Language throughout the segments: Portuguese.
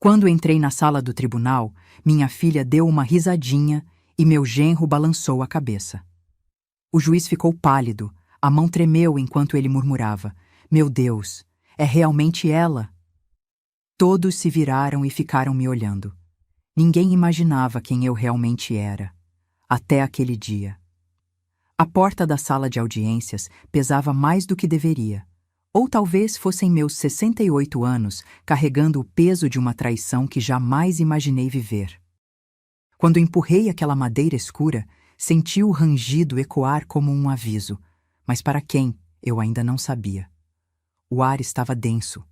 Quando entrei na sala do tribunal, minha filha deu uma risadinha e meu genro balançou a cabeça. O juiz ficou pálido, a mão tremeu enquanto ele murmurava: "Meu Deus, é realmente ela?" Todos se viraram e ficaram me olhando. Ninguém imaginava quem eu realmente era, até aquele dia. A porta da sala de audiências pesava mais do que deveria. Ou talvez fossem meus 68 anos carregando o peso de uma traição que jamais imaginei viver. Quando empurrei aquela madeira escura, senti o rangido ecoar como um aviso, mas para quem, eu ainda não sabia. O ar estava denso,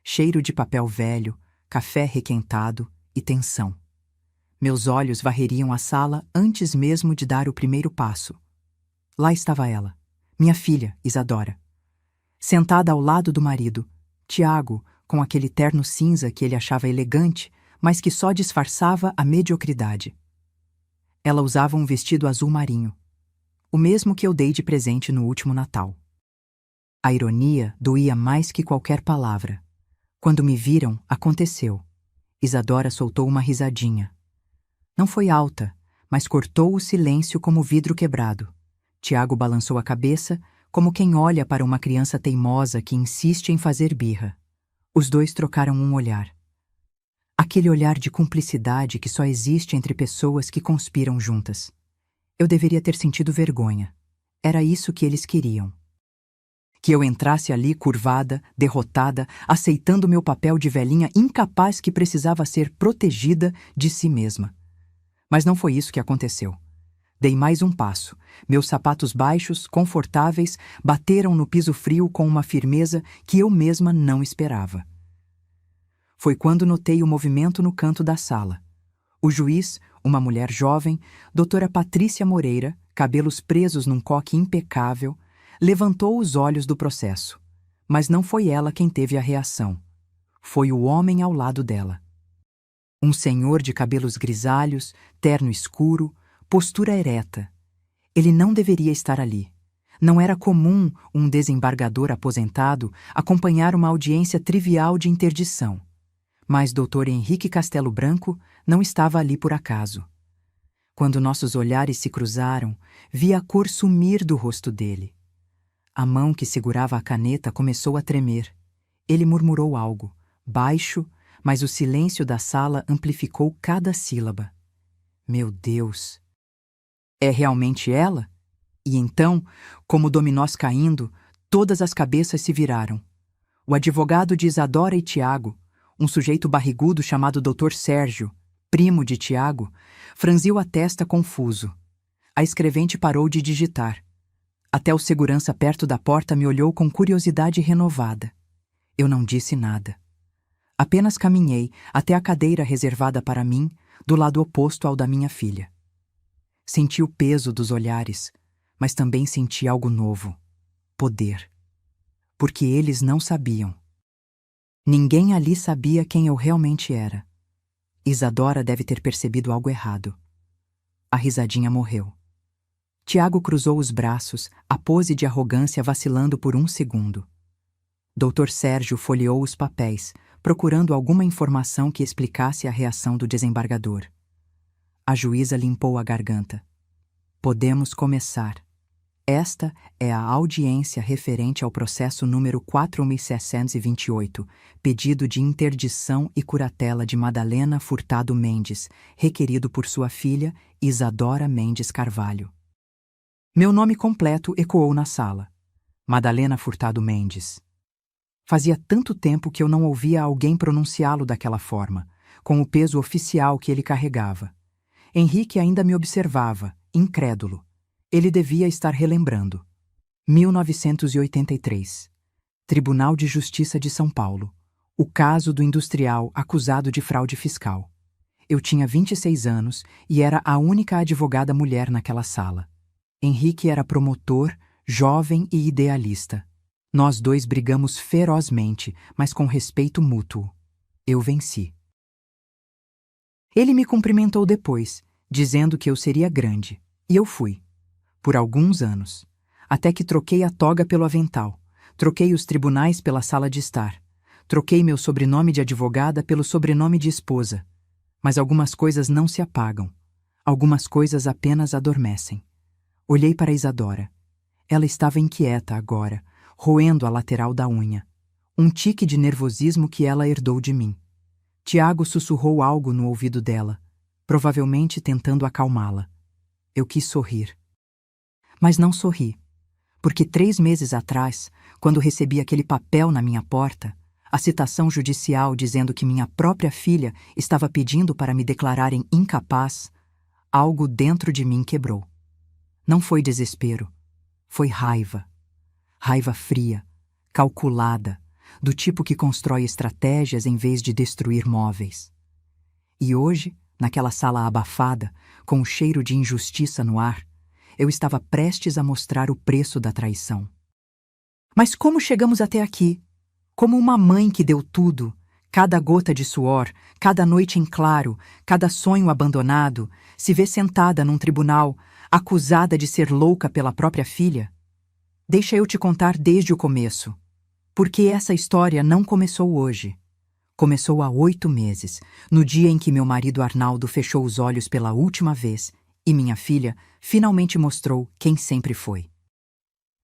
cheiro de papel velho, café requentado e tensão. Meus olhos varreriam a sala antes mesmo de dar o primeiro passo. Lá estava ela, minha filha, Isadora. Sentada ao lado do marido, Tiago, com aquele terno cinza que ele achava elegante, mas que só disfarçava a mediocridade. Ela usava um vestido azul marinho, o mesmo que eu dei de presente no último Natal. A ironia doía mais que qualquer palavra. Quando me viram, aconteceu. Isadora soltou uma risadinha. Não foi alta, mas cortou o silêncio como vidro quebrado. Tiago balançou a cabeça, como quem olha para uma criança teimosa que insiste em fazer birra. Os dois trocaram um olhar. Aquele olhar de cumplicidade que só existe entre pessoas que conspiram juntas. Eu deveria ter sentido vergonha. Era isso que eles queriam. Que eu entrasse ali curvada, derrotada, aceitando meu papel de velhinha incapaz que precisava ser protegida de si mesma. Mas não foi isso que aconteceu. Dei mais um passo. Meus sapatos baixos, confortáveis, bateram no piso frio com uma firmeza que eu mesma não esperava. Foi quando notei o movimento no canto da sala. O juiz, uma mulher jovem, doutora Patrícia Moreira, cabelos presos num coque impecável, levantou os olhos do processo. Mas não foi ela quem teve a reação. Foi o homem ao lado dela. Um senhor de cabelos grisalhos, terno escuro, postura ereta. Ele não deveria estar ali. Não era comum um desembargador aposentado acompanhar uma audiência trivial de interdição. Mas Dr. Henrique Castelo Branco não estava ali por acaso. Quando nossos olhares se cruzaram, vi a cor sumir do rosto dele. A mão que segurava a caneta começou a tremer. Ele murmurou algo, baixo, mas o silêncio da sala amplificou cada sílaba. Meu Deus! É realmente ela? E então, como dominós caindo, todas as cabeças se viraram. O advogado de Isadora e Tiago, um sujeito barrigudo chamado Dr. Sérgio, primo de Tiago, franziu a testa confuso. A escrevente parou de digitar. Até o segurança perto da porta me olhou com curiosidade renovada. Eu não disse nada. Apenas caminhei até a cadeira reservada para mim, do lado oposto ao da minha filha. Senti o peso dos olhares, mas também senti algo novo: poder. Porque eles não sabiam. Ninguém ali sabia quem eu realmente era. Isadora deve ter percebido algo errado. A risadinha morreu. Tiago cruzou os braços, a pose de arrogância vacilando por um segundo. Dr. Sérgio folheou os papéis, procurando alguma informação que explicasse a reação do desembargador. A juíza limpou a garganta. Podemos começar. Esta é a audiência referente ao processo número 4.628, pedido de interdição e curatela de Madalena Furtado Mendes, requerido por sua filha, Isadora Mendes Carvalho. Meu nome completo ecoou na sala. Madalena Furtado Mendes. Fazia tanto tempo que eu não ouvia alguém pronunciá-lo daquela forma, com o peso oficial que ele carregava. Henrique ainda me observava, incrédulo. Ele devia estar relembrando. 1983. Tribunal de Justiça de São Paulo. O caso do industrial acusado de fraude fiscal. Eu tinha 26 anos e era a única advogada mulher naquela sala. Henrique era promotor, jovem e idealista. Nós dois brigamos ferozmente, mas com respeito mútuo. Eu venci. Ele me cumprimentou depois, dizendo que eu seria grande, e eu fui. Por alguns anos. Até que troquei a toga pelo avental, troquei os tribunais pela sala de estar, Troquei meu sobrenome de advogada pelo sobrenome de esposa. Mas algumas coisas não se apagam. Algumas coisas apenas adormecem. Olhei para Isadora. Ela estava inquieta agora, roendo a lateral da unha. Um tique de nervosismo que ela herdou de mim. Tiago sussurrou algo no ouvido dela, provavelmente tentando acalmá-la. Eu quis sorrir. Mas não sorri, porque 3 meses atrás, quando recebi aquele papel na minha porta, a citação judicial dizendo que minha própria filha estava pedindo para me declararem incapaz, algo dentro de mim quebrou. Não foi desespero, foi raiva. Raiva fria, calculada, do tipo que constrói estratégias em vez de destruir móveis. E hoje, naquela sala abafada, com o cheiro de injustiça no ar, eu estava prestes a mostrar o preço da traição. Mas como chegamos até aqui? Como uma mãe que deu tudo, cada gota de suor, cada noite em claro, cada sonho abandonado, se vê sentada num tribunal, acusada de ser louca pela própria filha? Deixa eu te contar desde o começo. Porque essa história não começou hoje. Começou há 8 meses, no dia em que meu marido Arnaldo fechou os olhos pela última vez e minha filha finalmente mostrou quem sempre foi.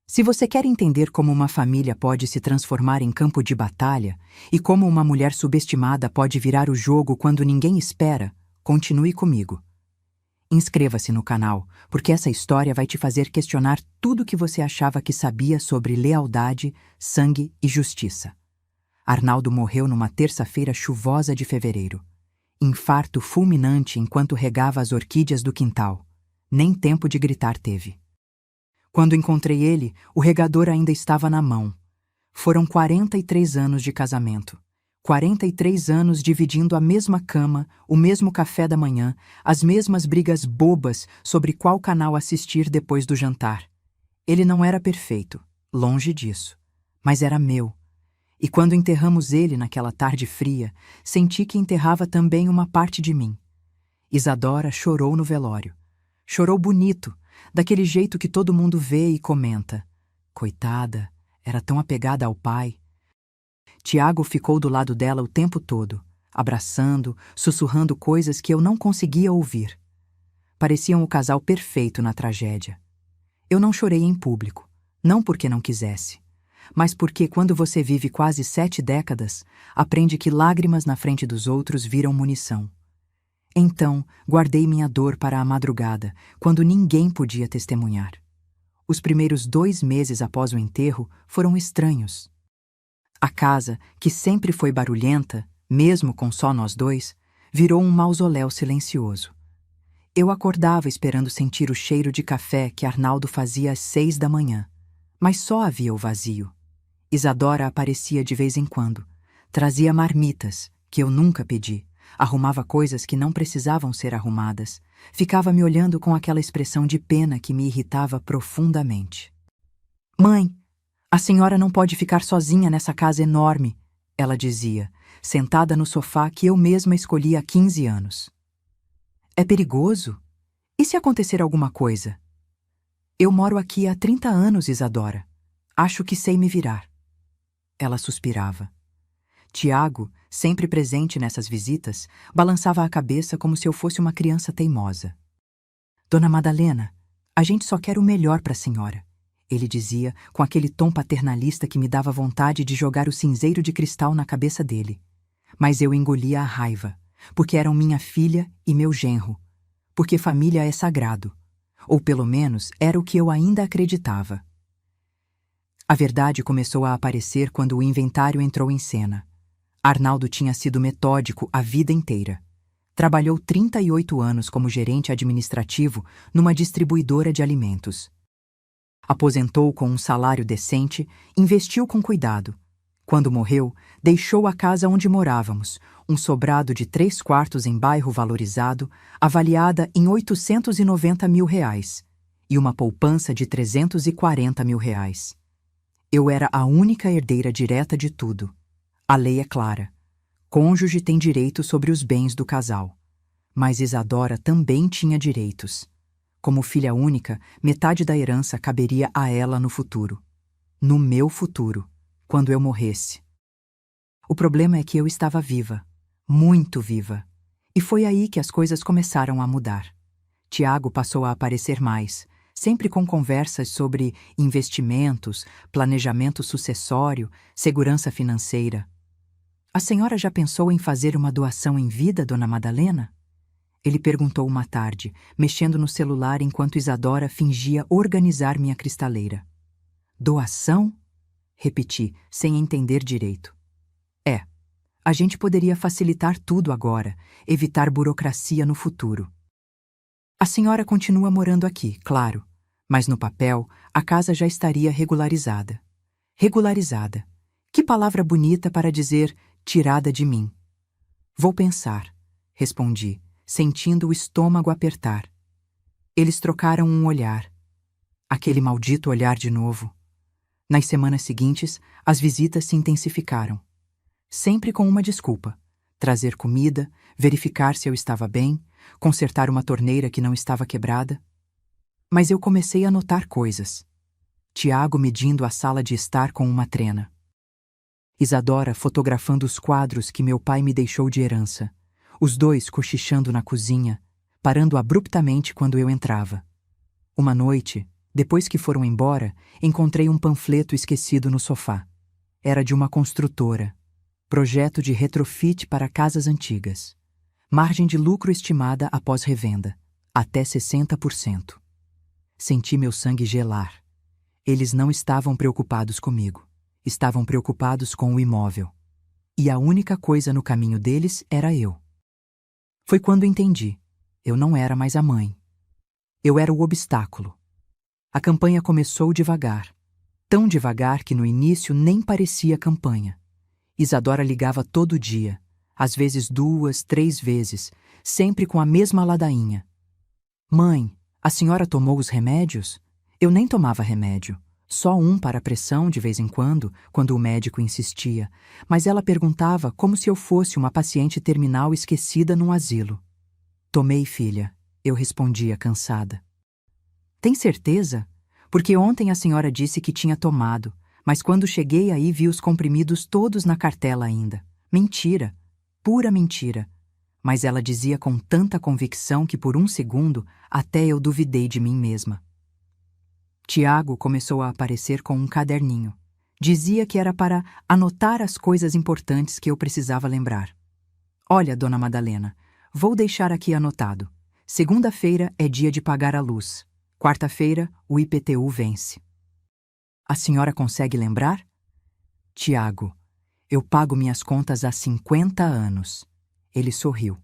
Se você quer entender como uma família pode se transformar em campo de batalha e como uma mulher subestimada pode virar o jogo quando ninguém espera, continue comigo. Inscreva-se no canal, porque essa história vai te fazer questionar tudo o que você achava que sabia sobre lealdade, sangue e justiça. Arnaldo morreu numa terça-feira chuvosa de fevereiro. Infarto fulminante enquanto regava as orquídeas do quintal. Nem tempo de gritar teve. Quando encontrei ele, o regador ainda estava na mão. Foram 43 anos de casamento. 43 anos dividindo a mesma cama, o mesmo café da manhã, as mesmas brigas bobas sobre qual canal assistir depois do jantar. Ele não era perfeito, longe disso, mas era meu. E quando enterramos ele naquela tarde fria, senti que enterrava também uma parte de mim. Isadora chorou no velório. Chorou bonito, daquele jeito que todo mundo vê e comenta. Coitada, era tão apegada ao pai. Tiago ficou do lado dela o tempo todo, abraçando, sussurrando coisas que eu não conseguia ouvir. Pareciam o casal perfeito na tragédia. Eu não chorei em público, não porque não quisesse, mas porque quando você vive quase 7 décadas, aprende que lágrimas na frente dos outros viram munição. Então, guardei minha dor para a madrugada, quando ninguém podia testemunhar. Os primeiros 2 meses após o enterro foram estranhos. A casa, que sempre foi barulhenta, mesmo com só nós dois, virou um mausoléu silencioso. Eu acordava esperando sentir o cheiro de café que Arnaldo fazia às 6 da manhã, mas só havia o vazio. Isadora aparecia de vez em quando, trazia marmitas, que eu nunca pedi, arrumava coisas que não precisavam ser arrumadas, ficava me olhando com aquela expressão de pena que me irritava profundamente. "Mãe, a senhora não pode ficar sozinha nessa casa enorme", ela dizia, sentada no sofá que eu mesma escolhi há 15 anos. "É perigoso? E se acontecer alguma coisa?" "Eu moro aqui há 30 anos, Isadora. Acho que sei me virar." Ela suspirava. Tiago, sempre presente nessas visitas, balançava a cabeça como se eu fosse uma criança teimosa. "Dona Madalena, a gente só quer o melhor para a senhora", ele dizia com aquele tom paternalista que me dava vontade de jogar o cinzeiro de cristal na cabeça dele. Mas eu engolia a raiva, porque eram minha filha e meu genro, porque família é sagrado, ou pelo menos era o que eu ainda acreditava. A verdade começou a aparecer quando o inventário entrou em cena. Arnaldo tinha sido metódico a vida inteira. Trabalhou 38 anos como gerente administrativo numa distribuidora de alimentos. Aposentou com um salário decente, investiu com cuidado. Quando morreu, deixou a casa onde morávamos, um sobrado de 3 quartos em bairro valorizado, avaliada em R$ 890 mil, e uma poupança de R$ 340 mil. Eu era a única herdeira direta de tudo. A lei é clara. Cônjuge tem direito sobre os bens do casal. Mas Isadora também tinha direitos. Como filha única, metade da herança caberia a ela no futuro. No meu futuro, quando eu morresse. O problema é que eu estava viva, muito viva. E foi aí que as coisas começaram a mudar. Tiago passou a aparecer mais, sempre com conversas sobre investimentos, planejamento sucessório, segurança financeira. A senhora já pensou em fazer uma doação em vida, dona Madalena? Ele perguntou uma tarde, mexendo no celular enquanto Isadora fingia organizar minha cristaleira. Doação? Repeti, sem entender direito. É. A gente poderia facilitar tudo agora, evitar burocracia no futuro. A senhora continua morando aqui, claro, mas no papel a casa já estaria regularizada. Regularizada. Que palavra bonita para dizer tirada de mim. Vou pensar, respondi, sentindo o estômago apertar. Eles trocaram um olhar. Aquele maldito olhar de novo. Nas semanas seguintes, as visitas se intensificaram. Sempre com uma desculpa: trazer comida, verificar se eu estava bem, consertar uma torneira que não estava quebrada. Mas eu comecei a notar coisas. Tiago medindo a sala de estar com uma trena. Isadora fotografando os quadros que meu pai me deixou de herança. Os dois cochichando na cozinha, parando abruptamente quando eu entrava. Uma noite, depois que foram embora, encontrei um panfleto esquecido no sofá. Era de uma construtora. Projeto de retrofit para casas antigas. Margem de lucro estimada após revenda. Até 60%. Senti meu sangue gelar. Eles não estavam preocupados comigo. Estavam preocupados com o imóvel. E a única coisa no caminho deles era eu. Foi quando entendi. Eu não era mais a mãe. Eu era o obstáculo. A campanha começou devagar. Tão devagar que no início nem parecia campanha. Isadora ligava todo dia, às vezes 2, 3 vezes, sempre com a mesma ladainha. Mãe, a senhora tomou os remédios? Eu nem tomava remédio. Só um para a pressão de vez em quando o médico insistia, mas ela perguntava como se eu fosse uma paciente terminal esquecida num asilo. Tomei, filha, eu respondia cansada. Tem certeza? Porque ontem a senhora disse que tinha tomado, mas quando cheguei aí vi os comprimidos todos na cartela ainda. Mentira, pura mentira. Mas ela dizia com tanta convicção que por um segundo até eu duvidei de mim mesma. Tiago começou a aparecer com um caderninho. Dizia que era para anotar as coisas importantes que eu precisava lembrar. Olha, dona Madalena, vou deixar aqui anotado. Segunda-feira é dia de pagar a luz. Quarta-feira, o IPTU vence. A senhora consegue lembrar? Tiago, eu pago minhas contas há 50 anos. Ele sorriu.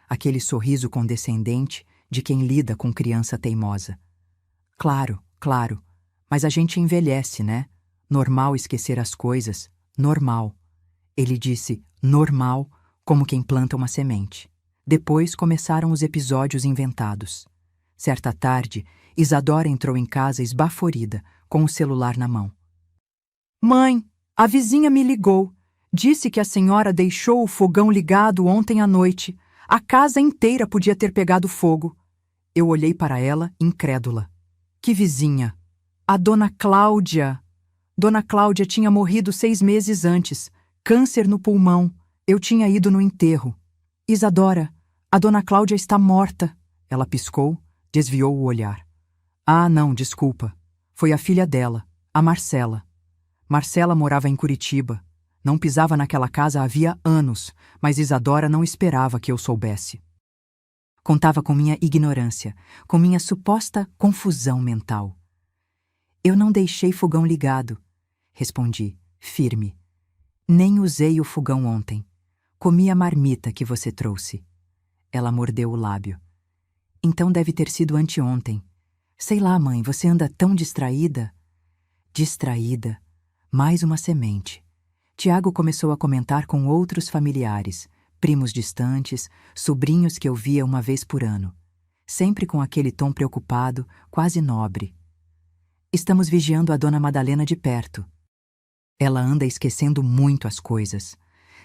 Aquele sorriso condescendente de quem lida com criança teimosa. Claro, mas a gente envelhece, né? Normal esquecer as coisas, normal. Ele disse normal, como quem planta uma semente. Depois começaram os episódios inventados. Certa tarde, Isadora entrou em casa esbaforida, com o celular na mão. Mãe, a vizinha me ligou. Disse que a senhora deixou o fogão ligado ontem à noite. A casa inteira podia ter pegado fogo. Eu olhei para ela, incrédula. Que vizinha? A dona Cláudia. Dona Cláudia tinha morrido 6 meses antes. Câncer no pulmão. Eu tinha ido no enterro. Isadora, a dona Cláudia está morta. Ela piscou, desviou o olhar. Ah, não, desculpa. Foi a filha dela, a Marcela. Marcela morava em Curitiba. Não pisava naquela casa havia anos, mas Isadora não esperava que eu soubesse. Contava com minha ignorância, com minha suposta confusão mental. Eu não deixei fogão ligado, respondi, firme. Nem usei o fogão ontem. Comi a marmita que você trouxe. Ela mordeu o lábio. Então deve ter sido anteontem. Sei lá, mãe, você anda tão distraída. Distraída. Mais uma semente. Tiago começou a comentar com outros familiares, primos distantes, sobrinhos que eu via uma vez por ano. Sempre com aquele tom preocupado, quase nobre. Estamos vigiando a dona Madalena de perto. Ela anda esquecendo muito as coisas.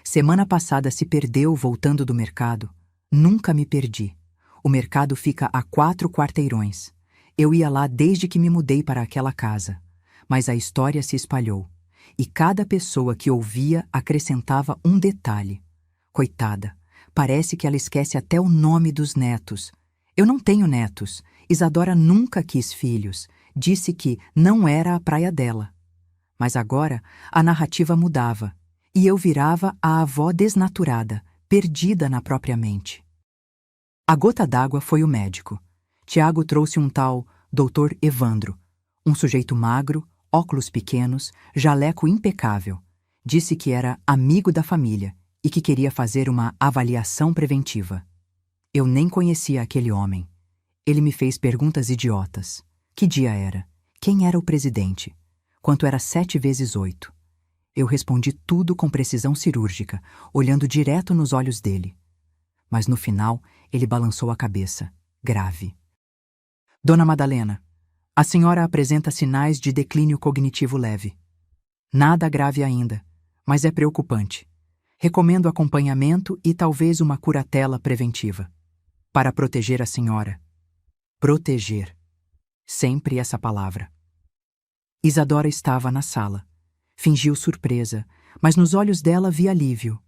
Semana passada se perdeu voltando do mercado. Nunca me perdi. O mercado fica a 4 quarteirões. Eu ia lá desde que me mudei para aquela casa. Mas a história se espalhou. e cada pessoa que ouvia acrescentava um detalhe. Coitada, parece que ela esquece até o nome dos netos. Eu não tenho netos. Isadora nunca quis filhos. Disse que não era a praia dela. Mas agora a narrativa mudava, e eu virava a avó desnaturada, perdida na própria mente. A gota d'água foi o médico. Tiago trouxe um tal Dr. Evandro, um sujeito magro, óculos pequenos, jaleco impecável. Disse que era amigo da família e que queria fazer uma avaliação preventiva. Eu nem conhecia aquele homem. Ele me fez perguntas idiotas. Que dia era? Quem era o presidente? Quanto era 7 vezes 8? Eu respondi tudo com precisão cirúrgica, olhando direto nos olhos dele. Mas no final, ele balançou a cabeça, grave. Dona Madalena, a senhora apresenta sinais de declínio cognitivo leve. Nada grave ainda, mas é preocupante. Recomendo acompanhamento e talvez uma curatela preventiva. Para proteger a senhora. Proteger. Sempre essa palavra. Isadora estava na sala. Fingiu surpresa, mas nos olhos dela vi alívio.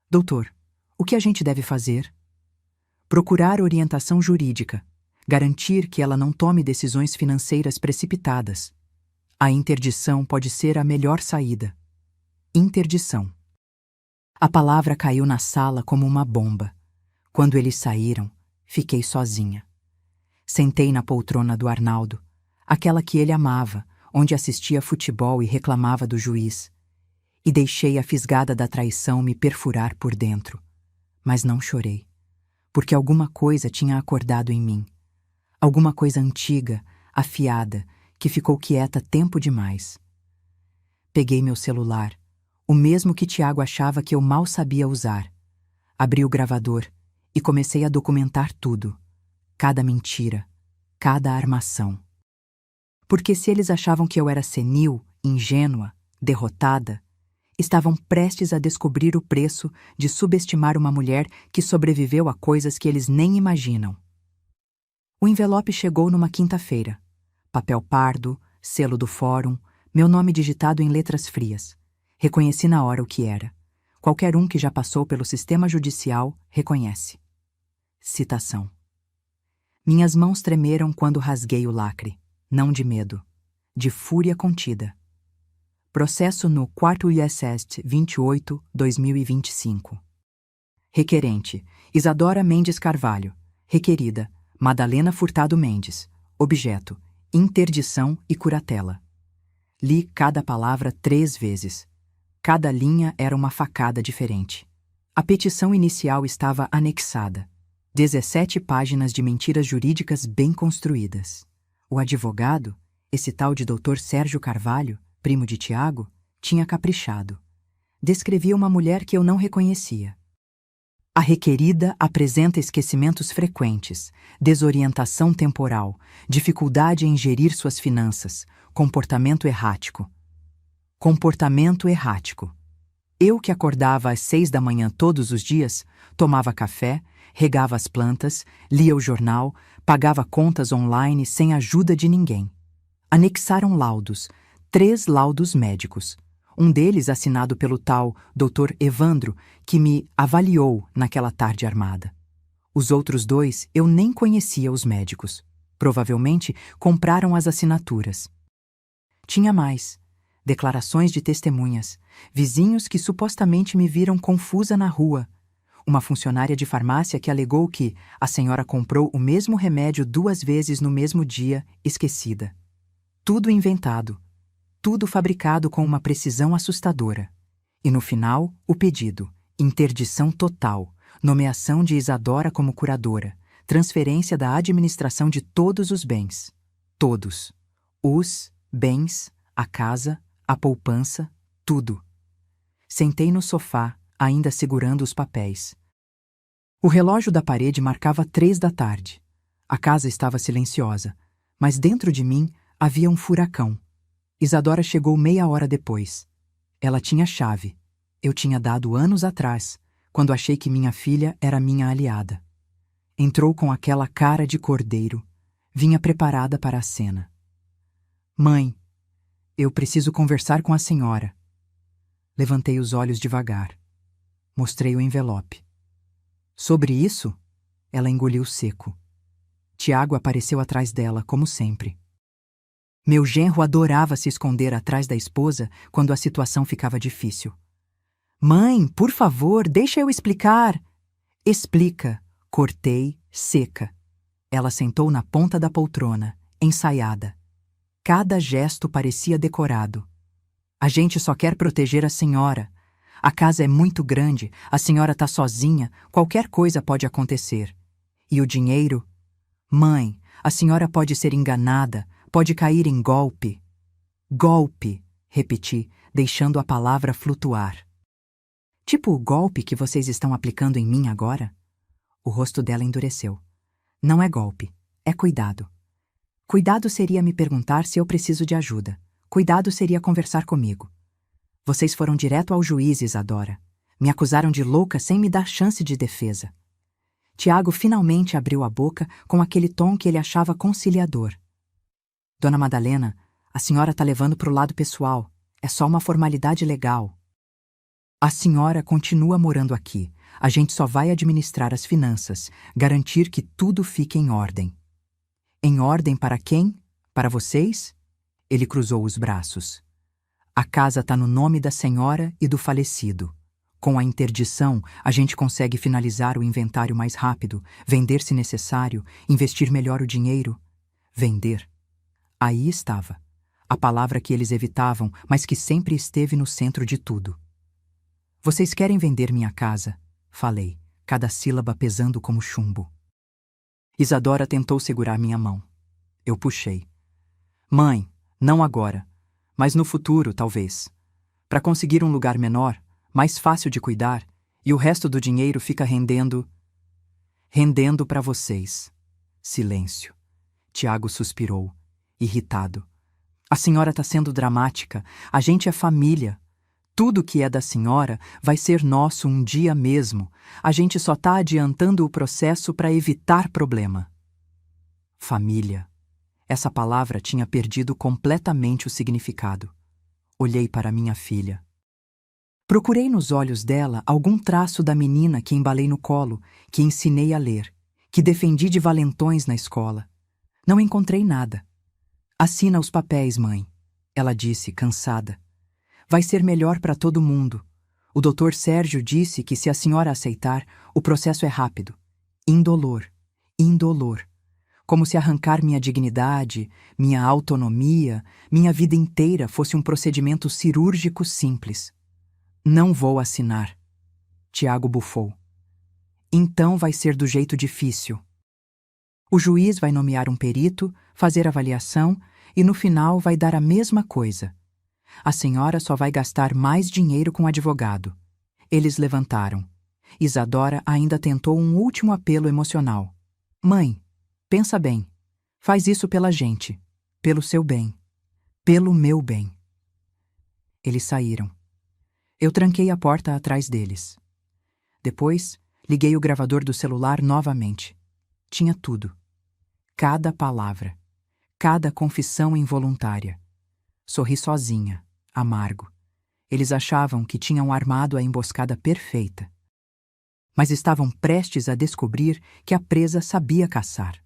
Doutor, o que a gente deve fazer? Procurar orientação jurídica. Garantir que ela não tome decisões financeiras precipitadas. A interdição pode ser a melhor saída. Interdição. A palavra caiu na sala como uma bomba. Quando eles saíram, fiquei sozinha. Sentei na poltrona do Arnaldo, aquela que ele amava, onde assistia futebol e reclamava do juiz, e deixei a fisgada da traição me perfurar por dentro. Mas não chorei, porque alguma coisa tinha acordado em mim. Alguma coisa antiga, afiada, que ficou quieta tempo demais. Peguei meu celular, o mesmo que Tiago achava que eu mal sabia usar. Abri o gravador e comecei a documentar tudo. Cada mentira, cada armação. Porque se eles achavam que eu era senil, ingênua, derrotada, estavam prestes a descobrir o preço de subestimar uma mulher que sobreviveu a coisas que eles nem imaginam. O envelope chegou numa quinta-feira. Papel pardo, selo do fórum, meu nome digitado em letras frias. Reconheci na hora o que era. Qualquer um que já passou pelo sistema judicial reconhece. Citação. Minhas mãos tremeram quando rasguei o lacre, não de medo, de fúria contida. Processo no 4º ISST 28/2025. Requerente: Isadora Mendes Carvalho. Requerida: Madalena Furtado Mendes. Objeto: interdição e curatela. Li cada palavra 3 vezes. Cada linha era uma facada diferente. A petição inicial estava anexada. 17 páginas de mentiras jurídicas bem construídas. O advogado, esse tal de Dr. Sérgio Carvalho, primo de Tiago, tinha caprichado. Descrevia uma mulher que eu não reconhecia. A requerida apresenta esquecimentos frequentes, desorientação temporal, dificuldade em gerir suas finanças, comportamento errático. Comportamento errático. Eu que acordava às 6 da manhã todos os dias, tomava café, regava as plantas, lia o jornal, pagava contas online sem ajuda de ninguém. Anexaram laudos, 3 laudos médicos. Um deles assinado pelo tal Dr. Evandro, que me avaliou naquela tarde armada. Os outros 2 eu nem conhecia os médicos. Provavelmente compraram as assinaturas. Tinha mais. Declarações de testemunhas, vizinhos que supostamente me viram confusa na rua. Uma funcionária de farmácia que alegou que a senhora comprou o mesmo remédio 2 vezes no mesmo dia, esquecida. Tudo inventado. Tudo fabricado com uma precisão assustadora. E no final, o pedido: interdição total, nomeação de Isadora como curadora, transferência da administração de todos os bens. Todos. Os bens, a casa, a poupança, tudo. Sentei no sofá, ainda segurando os papéis. O relógio da parede marcava 3 da tarde. A casa estava silenciosa, mas dentro de mim havia um furacão. Isadora chegou meia hora depois. Ela tinha chave. Eu tinha dado anos atrás, quando achei que minha filha era minha aliada. Entrou com aquela cara de cordeiro. Vinha preparada para a cena. Mãe, eu preciso conversar com a senhora. Levantei os olhos devagar. Mostrei o envelope. Sobre isso, ela engoliu seco. Tiago apareceu atrás dela, como sempre. Meu genro adorava se esconder atrás da esposa quando a situação ficava difícil. Mãe, por favor, deixa eu explicar. Explica. Cortei, seca. Ela sentou na ponta da poltrona, ensaiada. Cada gesto parecia decorado. A gente só quer proteger a senhora. A casa é muito grande, a senhora tá sozinha, qualquer coisa pode acontecer. E o dinheiro? Mãe, a senhora pode ser enganada, pode cair em golpe. Golpe, repeti, deixando a palavra flutuar. Tipo o golpe que vocês estão aplicando em mim agora? O rosto dela endureceu. Não é golpe, é cuidado. Cuidado seria me perguntar se eu preciso de ajuda. Cuidado seria conversar comigo. Vocês foram direto ao juiz, Isadora. Me acusaram de louca sem me dar chance de defesa. Tiago finalmente abriu a boca com aquele tom que ele achava conciliador. Dona Madalena, a senhora tá levando pro lado pessoal. É só uma formalidade legal. A senhora continua morando aqui. A gente só vai administrar as finanças, garantir que tudo fique em ordem. Em ordem para quem? Para vocês? Ele cruzou os braços. A casa tá no nome da senhora e do falecido. Com a interdição, a gente consegue finalizar o inventário mais rápido, vender se necessário, investir melhor o dinheiro. Vender. Aí estava. A palavra que eles evitavam, mas que sempre esteve no centro de tudo. Vocês querem vender minha casa? Falei, cada sílaba pesando como chumbo. Isadora tentou segurar minha mão. Eu puxei. Mãe, não agora, mas no futuro, talvez. Para conseguir um lugar menor, mais fácil de cuidar, e o resto do dinheiro fica rendendo para vocês. Silêncio. Tiago suspirou, irritado. A senhora está sendo dramática. A gente é família. Tudo que é da senhora vai ser nosso um dia mesmo. A gente só está adiantando o processo para evitar problema. Família. Essa palavra tinha perdido completamente o significado. Olhei para minha filha. Procurei nos olhos dela algum traço da menina que embalei no colo, que ensinei a ler, que defendi de valentões na escola. Não encontrei nada. Assina os papéis, mãe, ela disse, cansada. Vai ser melhor para todo mundo. O Dr. Sérgio disse que se a senhora aceitar, o processo é rápido. Indolor. Indolor. Como se arrancar minha dignidade, minha autonomia, minha vida inteira fosse um procedimento cirúrgico simples. Não vou assinar. Tiago bufou. Então vai ser do jeito difícil. O juiz vai nomear um perito, fazer avaliação e no final vai dar a mesma coisa. A senhora só vai gastar mais dinheiro com advogado. Eles levantaram. Isadora ainda tentou um último apelo emocional. Mãe, pensa bem. Faz isso pela gente. Pelo seu bem. Pelo meu bem. Eles saíram. Eu tranquei a porta atrás deles. Depois, liguei o gravador do celular novamente. Tinha tudo. Cada palavra. Cada confissão involuntária. Sorri sozinha, amargo. Eles achavam que tinham armado a emboscada perfeita. Mas estavam prestes a descobrir que a presa sabia caçar.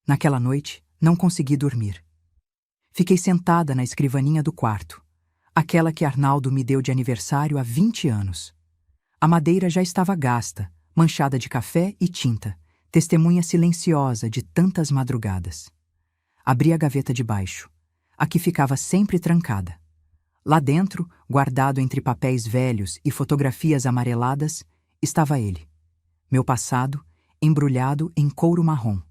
Naquela noite, não consegui dormir. Fiquei sentada na escrivaninha do quarto, aquela que Arnaldo me deu de aniversário há 20 anos. A madeira já estava gasta, manchada de café e tinta, testemunha silenciosa de tantas madrugadas. Abri a gaveta de baixo, a que ficava sempre trancada. Lá dentro, guardado entre papéis velhos e fotografias amareladas, estava ele, meu passado, embrulhado em couro marrom.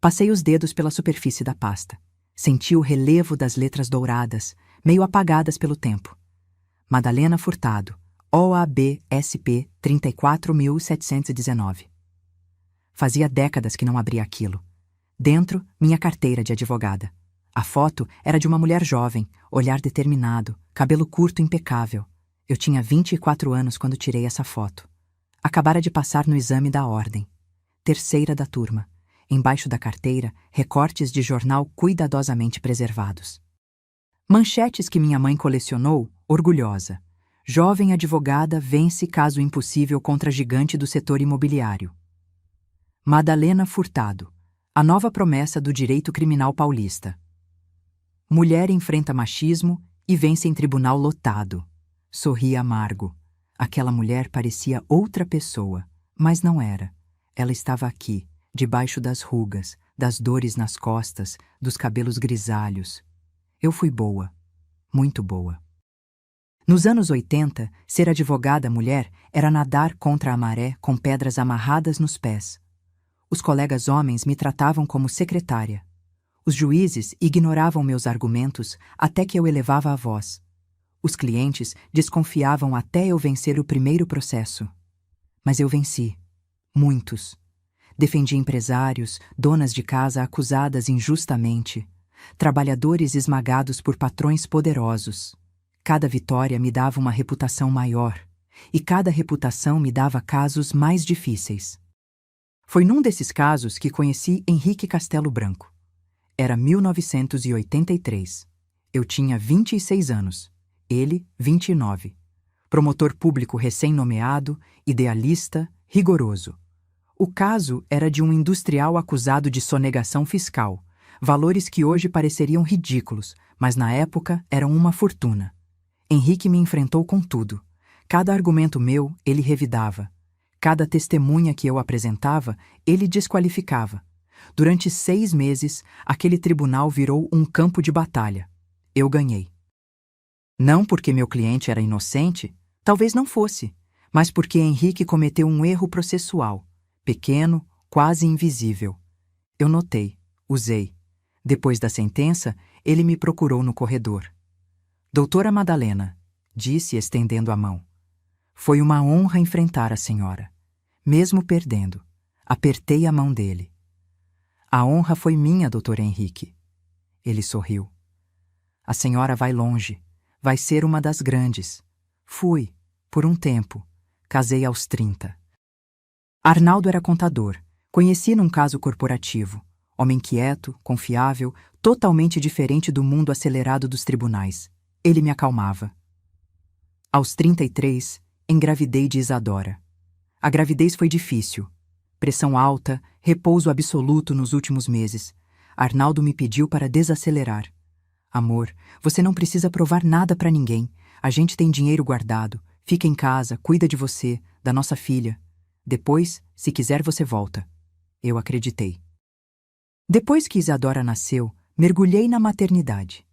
Passei os dedos pela superfície da pasta. Senti o relevo das letras douradas, meio apagadas pelo tempo. Madalena Furtado, OAB SP 34.719. Fazia décadas que não abria aquilo. Dentro, minha carteira de advogada. A foto era de uma mulher jovem, olhar determinado, cabelo curto impecável. Eu tinha 24 anos quando tirei essa foto. Acabara de passar no exame da ordem. Terceira da turma. Embaixo da carteira, recortes de jornal cuidadosamente preservados. Manchetes que minha mãe colecionou, orgulhosa. Jovem advogada vence caso impossível contra gigante do setor imobiliário. Madalena Furtado, a nova promessa do direito criminal paulista. Mulher enfrenta machismo e vence em tribunal lotado. Sorri amargo. Aquela mulher parecia outra pessoa, mas não era. Ela estava aqui, debaixo das rugas, das dores nas costas, dos cabelos grisalhos. Eu fui boa, muito boa. Nos anos 80, ser advogada mulher era nadar contra a maré com pedras amarradas nos pés. Os colegas homens me tratavam como secretária. Os juízes ignoravam meus argumentos até que eu elevava a voz. Os clientes desconfiavam até eu vencer o primeiro processo. Mas eu venci. Muitos. Defendi empresários, donas de casa acusadas injustamente, trabalhadores esmagados por patrões poderosos. Cada vitória me dava uma reputação maior, e cada reputação me dava casos mais difíceis. Foi num desses casos que conheci Henrique Castelo Branco. Era 1983. Eu tinha 26 anos, ele 29. Promotor público recém-nomeado, idealista, rigoroso. O caso era de um industrial acusado de sonegação fiscal, valores que hoje pareceriam ridículos, mas na época eram uma fortuna. Henrique me enfrentou com tudo. Cada argumento meu, ele revidava. Cada testemunha que eu apresentava, ele desqualificava. Durante 6 meses, aquele tribunal virou um campo de batalha. Eu ganhei. Não porque meu cliente era inocente, talvez não fosse, mas porque Henrique cometeu um erro processual, pequeno, quase invisível. Eu notei, usei. Depois da sentença, ele me procurou no corredor. Doutora Madalena, disse estendendo a mão. Foi uma honra enfrentar a senhora. Mesmo perdendo, apertei a mão dele. A honra foi minha, doutor Henrique. Ele sorriu. A senhora vai longe, vai ser uma das grandes. Fui, por um tempo, casei aos 30. Arnaldo era contador, conheci num caso corporativo. Homem quieto, confiável, totalmente diferente do mundo acelerado dos tribunais. Ele me acalmava. Aos 33, engravidei de Isadora. A gravidez foi difícil. Pressão alta, repouso absoluto nos últimos meses. Arnaldo me pediu para desacelerar. Amor, você não precisa provar nada para ninguém. A gente tem dinheiro guardado. Fica em casa, cuida de você, da nossa filha. Depois, se quiser, você volta. Eu acreditei. Depois que Isadora nasceu, mergulhei na maternidade.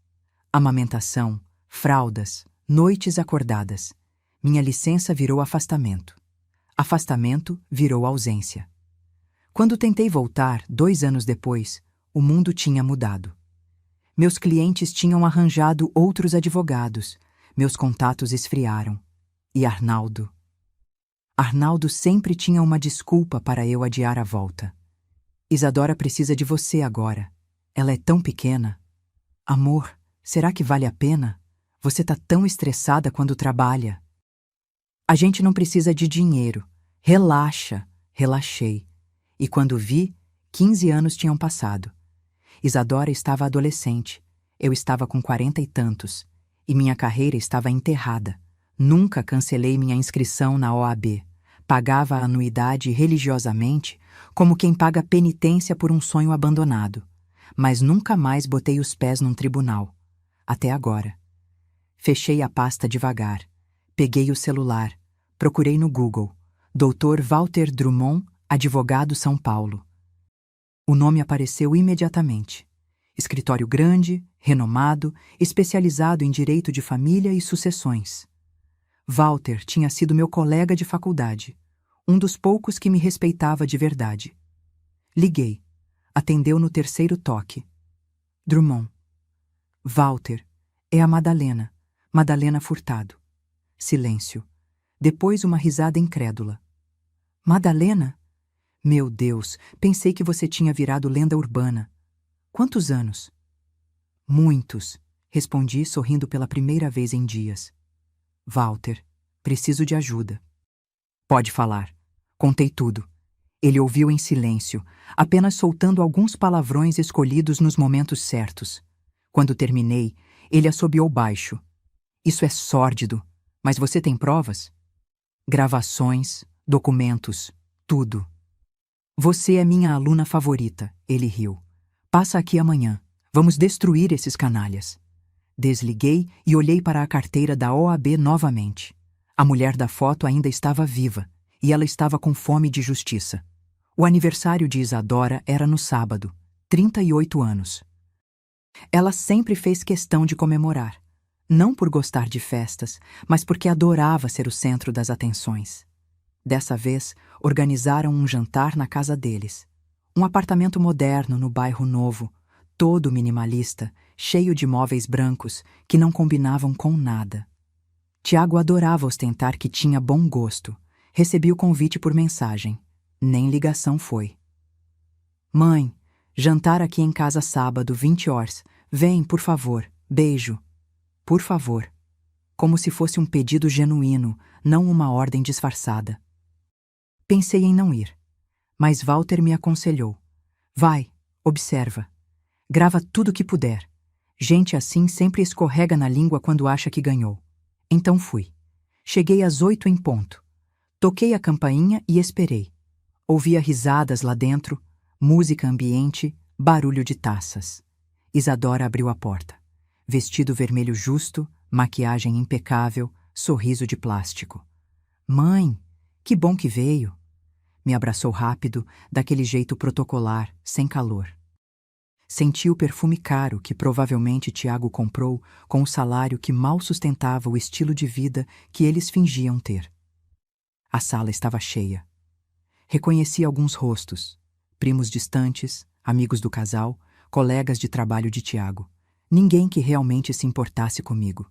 Amamentação, fraldas, noites acordadas. Minha licença virou afastamento. Afastamento virou ausência. Quando tentei voltar, 2 anos depois, o mundo tinha mudado. Meus clientes tinham arranjado outros advogados, meus contatos esfriaram. E Arnaldo? Arnaldo sempre tinha uma desculpa para eu adiar a volta. Isadora precisa de você agora. Ela é tão pequena. Amor, será que vale a pena? Você tá tão estressada quando trabalha. A gente não precisa de dinheiro. Relaxa. Relaxei. E quando vi, 15 anos tinham passado. Isadora estava adolescente. Eu estava com 40 e tantos. E minha carreira estava enterrada. Nunca cancelei minha inscrição na OAB. Pagava a anuidade religiosamente, como quem paga penitência por um sonho abandonado. Mas nunca mais botei os pés num tribunal. Até agora. Fechei a pasta devagar. Peguei o celular. Procurei no Google. Dr. Walter Drummond, advogado São Paulo. O nome apareceu imediatamente. Escritório grande, renomado, especializado em direito de família e sucessões. Walter tinha sido meu colega de faculdade, um dos poucos que me respeitava de verdade. Liguei. Atendeu no 3º toque. Drummond. Walter, é a Madalena. Madalena Furtado. Silêncio. Depois uma risada incrédula. Madalena? Meu Deus, pensei que você tinha virado lenda urbana. Quantos anos? Muitos, respondi sorrindo pela primeira vez em dias. Walter, preciso de ajuda. Pode falar. Contei tudo. Ele ouviu em silêncio, apenas soltando alguns palavrões escolhidos nos momentos certos. Quando terminei, ele assobiou baixo. Isso é sórdido, mas você tem provas? Gravações, documentos, tudo. Você é minha aluna favorita, ele riu. Passa aqui amanhã. Vamos destruir esses canalhas. Desliguei e olhei para a carteira da OAB novamente. A mulher da foto ainda estava viva, e ela estava com fome de justiça. O aniversário de Isadora era no sábado, 38 anos. Ela sempre fez questão de comemorar, não por gostar de festas, mas porque adorava ser o centro das atenções. Dessa vez, organizaram um jantar na casa deles. Um apartamento moderno no bairro Novo, todo minimalista, cheio de móveis brancos que não combinavam com nada. Tiago adorava ostentar que tinha bom gosto. Recebi o convite por mensagem. Nem ligação foi. Mãe, jantar aqui em casa sábado, 20 horas. Vem, por favor. Beijo. Por favor. Como se fosse um pedido genuíno, não uma ordem disfarçada. Pensei em não ir, mas Walter me aconselhou. Vai, observa. Grava tudo que puder. Gente assim sempre escorrega na língua quando acha que ganhou. Então fui. Cheguei às 8 em ponto. Toquei a campainha e esperei. Ouvia risadas lá dentro, música ambiente, barulho de taças. Isadora abriu a porta. Vestido vermelho justo, maquiagem impecável, sorriso de plástico. Mãe, que bom que veio. Me abraçou rápido, daquele jeito protocolar, sem calor. Senti o perfume caro que provavelmente Tiago comprou com o salário que mal sustentava o estilo de vida que eles fingiam ter. A sala estava cheia. Reconheci alguns rostos, primos distantes, amigos do casal, colegas de trabalho de Tiago. Ninguém que realmente se importasse comigo.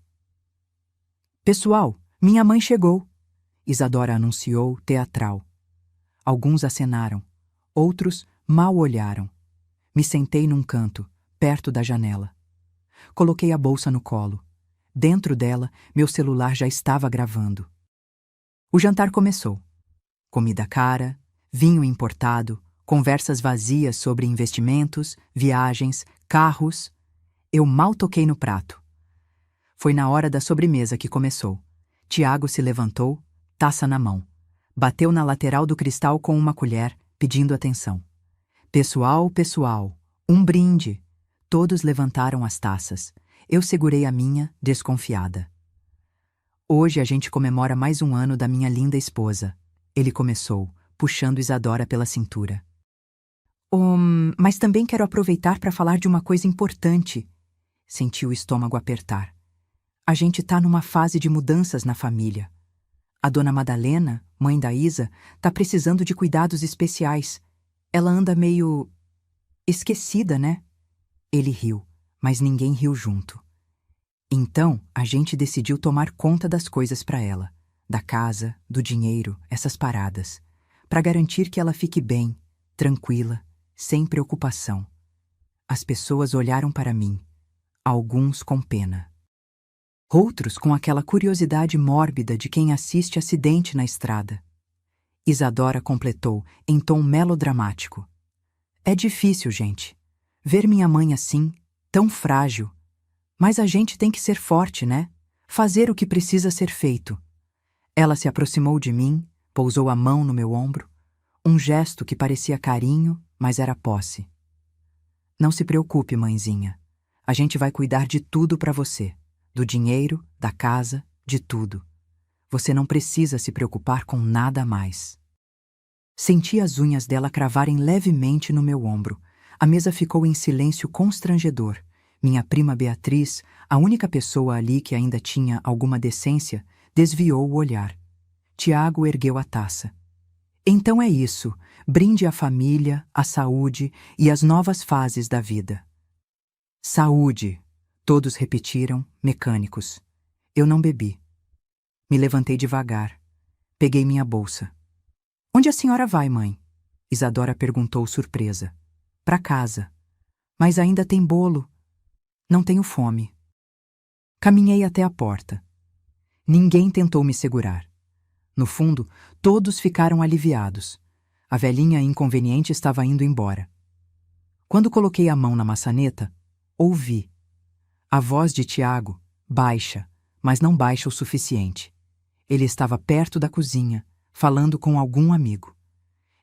Pessoal, minha mãe chegou, Isadora anunciou, teatral. Alguns acenaram, outros mal olharam. Me sentei num canto, perto da janela. Coloquei a bolsa no colo. Dentro dela, meu celular já estava gravando. O jantar começou. Comida cara, vinho importado, conversas vazias sobre investimentos, viagens, carros. Eu mal toquei no prato. Foi na hora da sobremesa que começou. Tiago se levantou, taça na mão. Bateu na lateral do cristal com uma colher, pedindo atenção. Pessoal, pessoal, um brinde. Todos levantaram as taças. Eu segurei a minha, desconfiada. Hoje a gente comemora mais um ano da minha linda esposa. Ele começou, puxando Isadora pela cintura. Mas também quero aproveitar para falar de uma coisa importante. Senti o estômago apertar. A gente tá numa fase de mudanças na família. A dona Madalena, mãe da Isa, tá precisando de cuidados especiais. Ela anda meio esquecida, né? Ele riu, mas ninguém riu junto. Então, a gente decidiu tomar conta das coisas para ela, da casa, do dinheiro, essas paradas, para garantir que ela fique bem, tranquila, sem preocupação. As pessoas olharam para mim, alguns com pena. Outros com aquela curiosidade mórbida de quem assiste acidente na estrada. Isadora completou, em tom melodramático. É difícil, gente. Ver minha mãe assim, tão frágil. Mas a gente tem que ser forte, né? Fazer o que precisa ser feito. Ela se aproximou de mim, pousou a mão no meu ombro. Um gesto que parecia carinho, mas era posse. Não se preocupe, mãezinha. A gente vai cuidar de tudo para você. Do dinheiro, da casa, de tudo. Você não precisa se preocupar com nada mais. Senti as unhas dela cravarem levemente no meu ombro. A mesa ficou em silêncio constrangedor. Minha prima Beatriz, a única pessoa ali que ainda tinha alguma decência, desviou o olhar. Tiago ergueu a taça. Então é isso. Brinde à família, à saúde e às novas fases da vida. Saúde! Todos repetiram, mecânicos. Eu não bebi. Me levantei devagar. Peguei minha bolsa. Onde a senhora vai, mãe? Isadora perguntou surpresa. Pra casa. Mas ainda tem bolo. Não tenho fome. Caminhei até a porta. Ninguém tentou me segurar. No fundo, todos ficaram aliviados. A velhinha inconveniente estava indo embora. Quando coloquei a mão na maçaneta, ouvi. A voz de Tiago, baixa, mas não baixa o suficiente. Ele estava perto da cozinha, falando com algum amigo.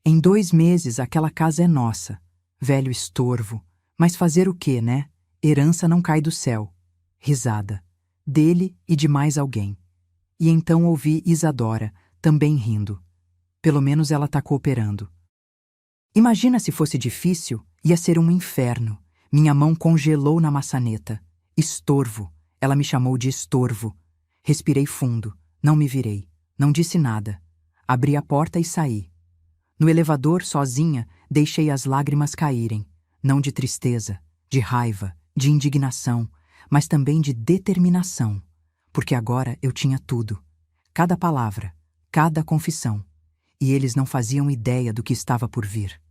Em 2 meses aquela casa é nossa. Velho estorvo. Mas fazer o quê, né? Herança não cai do céu. Risada. Dele e de mais alguém. E então ouvi Isadora, também rindo. Pelo menos ela tá cooperando. Imagina se fosse difícil, ia ser um inferno. Minha mão congelou na maçaneta. Estorvo. Ela me chamou de estorvo. Respirei fundo. Não me virei. Não disse nada. Abri a porta e saí. No elevador, sozinha, deixei as lágrimas caírem. Não de tristeza, de raiva, de indignação, mas também de determinação. Porque agora eu tinha tudo. Cada palavra, cada confissão. E eles não faziam ideia do que estava por vir.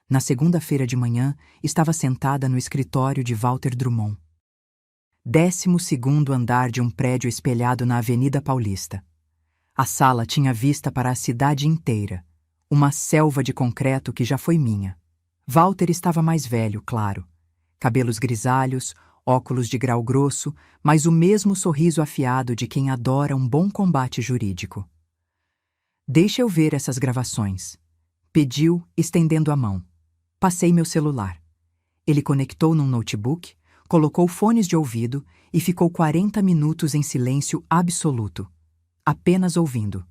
Na segunda-feira de manhã, estava sentada no escritório de Walter Drummond. 12º andar de um prédio espelhado na Avenida Paulista. A sala tinha vista para a cidade inteira. Uma selva de concreto que já foi minha. Walter estava mais velho, claro. Cabelos grisalhos, óculos de grau grosso, mas o mesmo sorriso afiado de quem adora um bom combate jurídico. Deixa eu ver essas gravações. Pediu, estendendo a mão. Passei meu celular. Ele conectou num notebook, colocou fones de ouvido e ficou 40 minutos em silêncio absoluto, apenas ouvindo.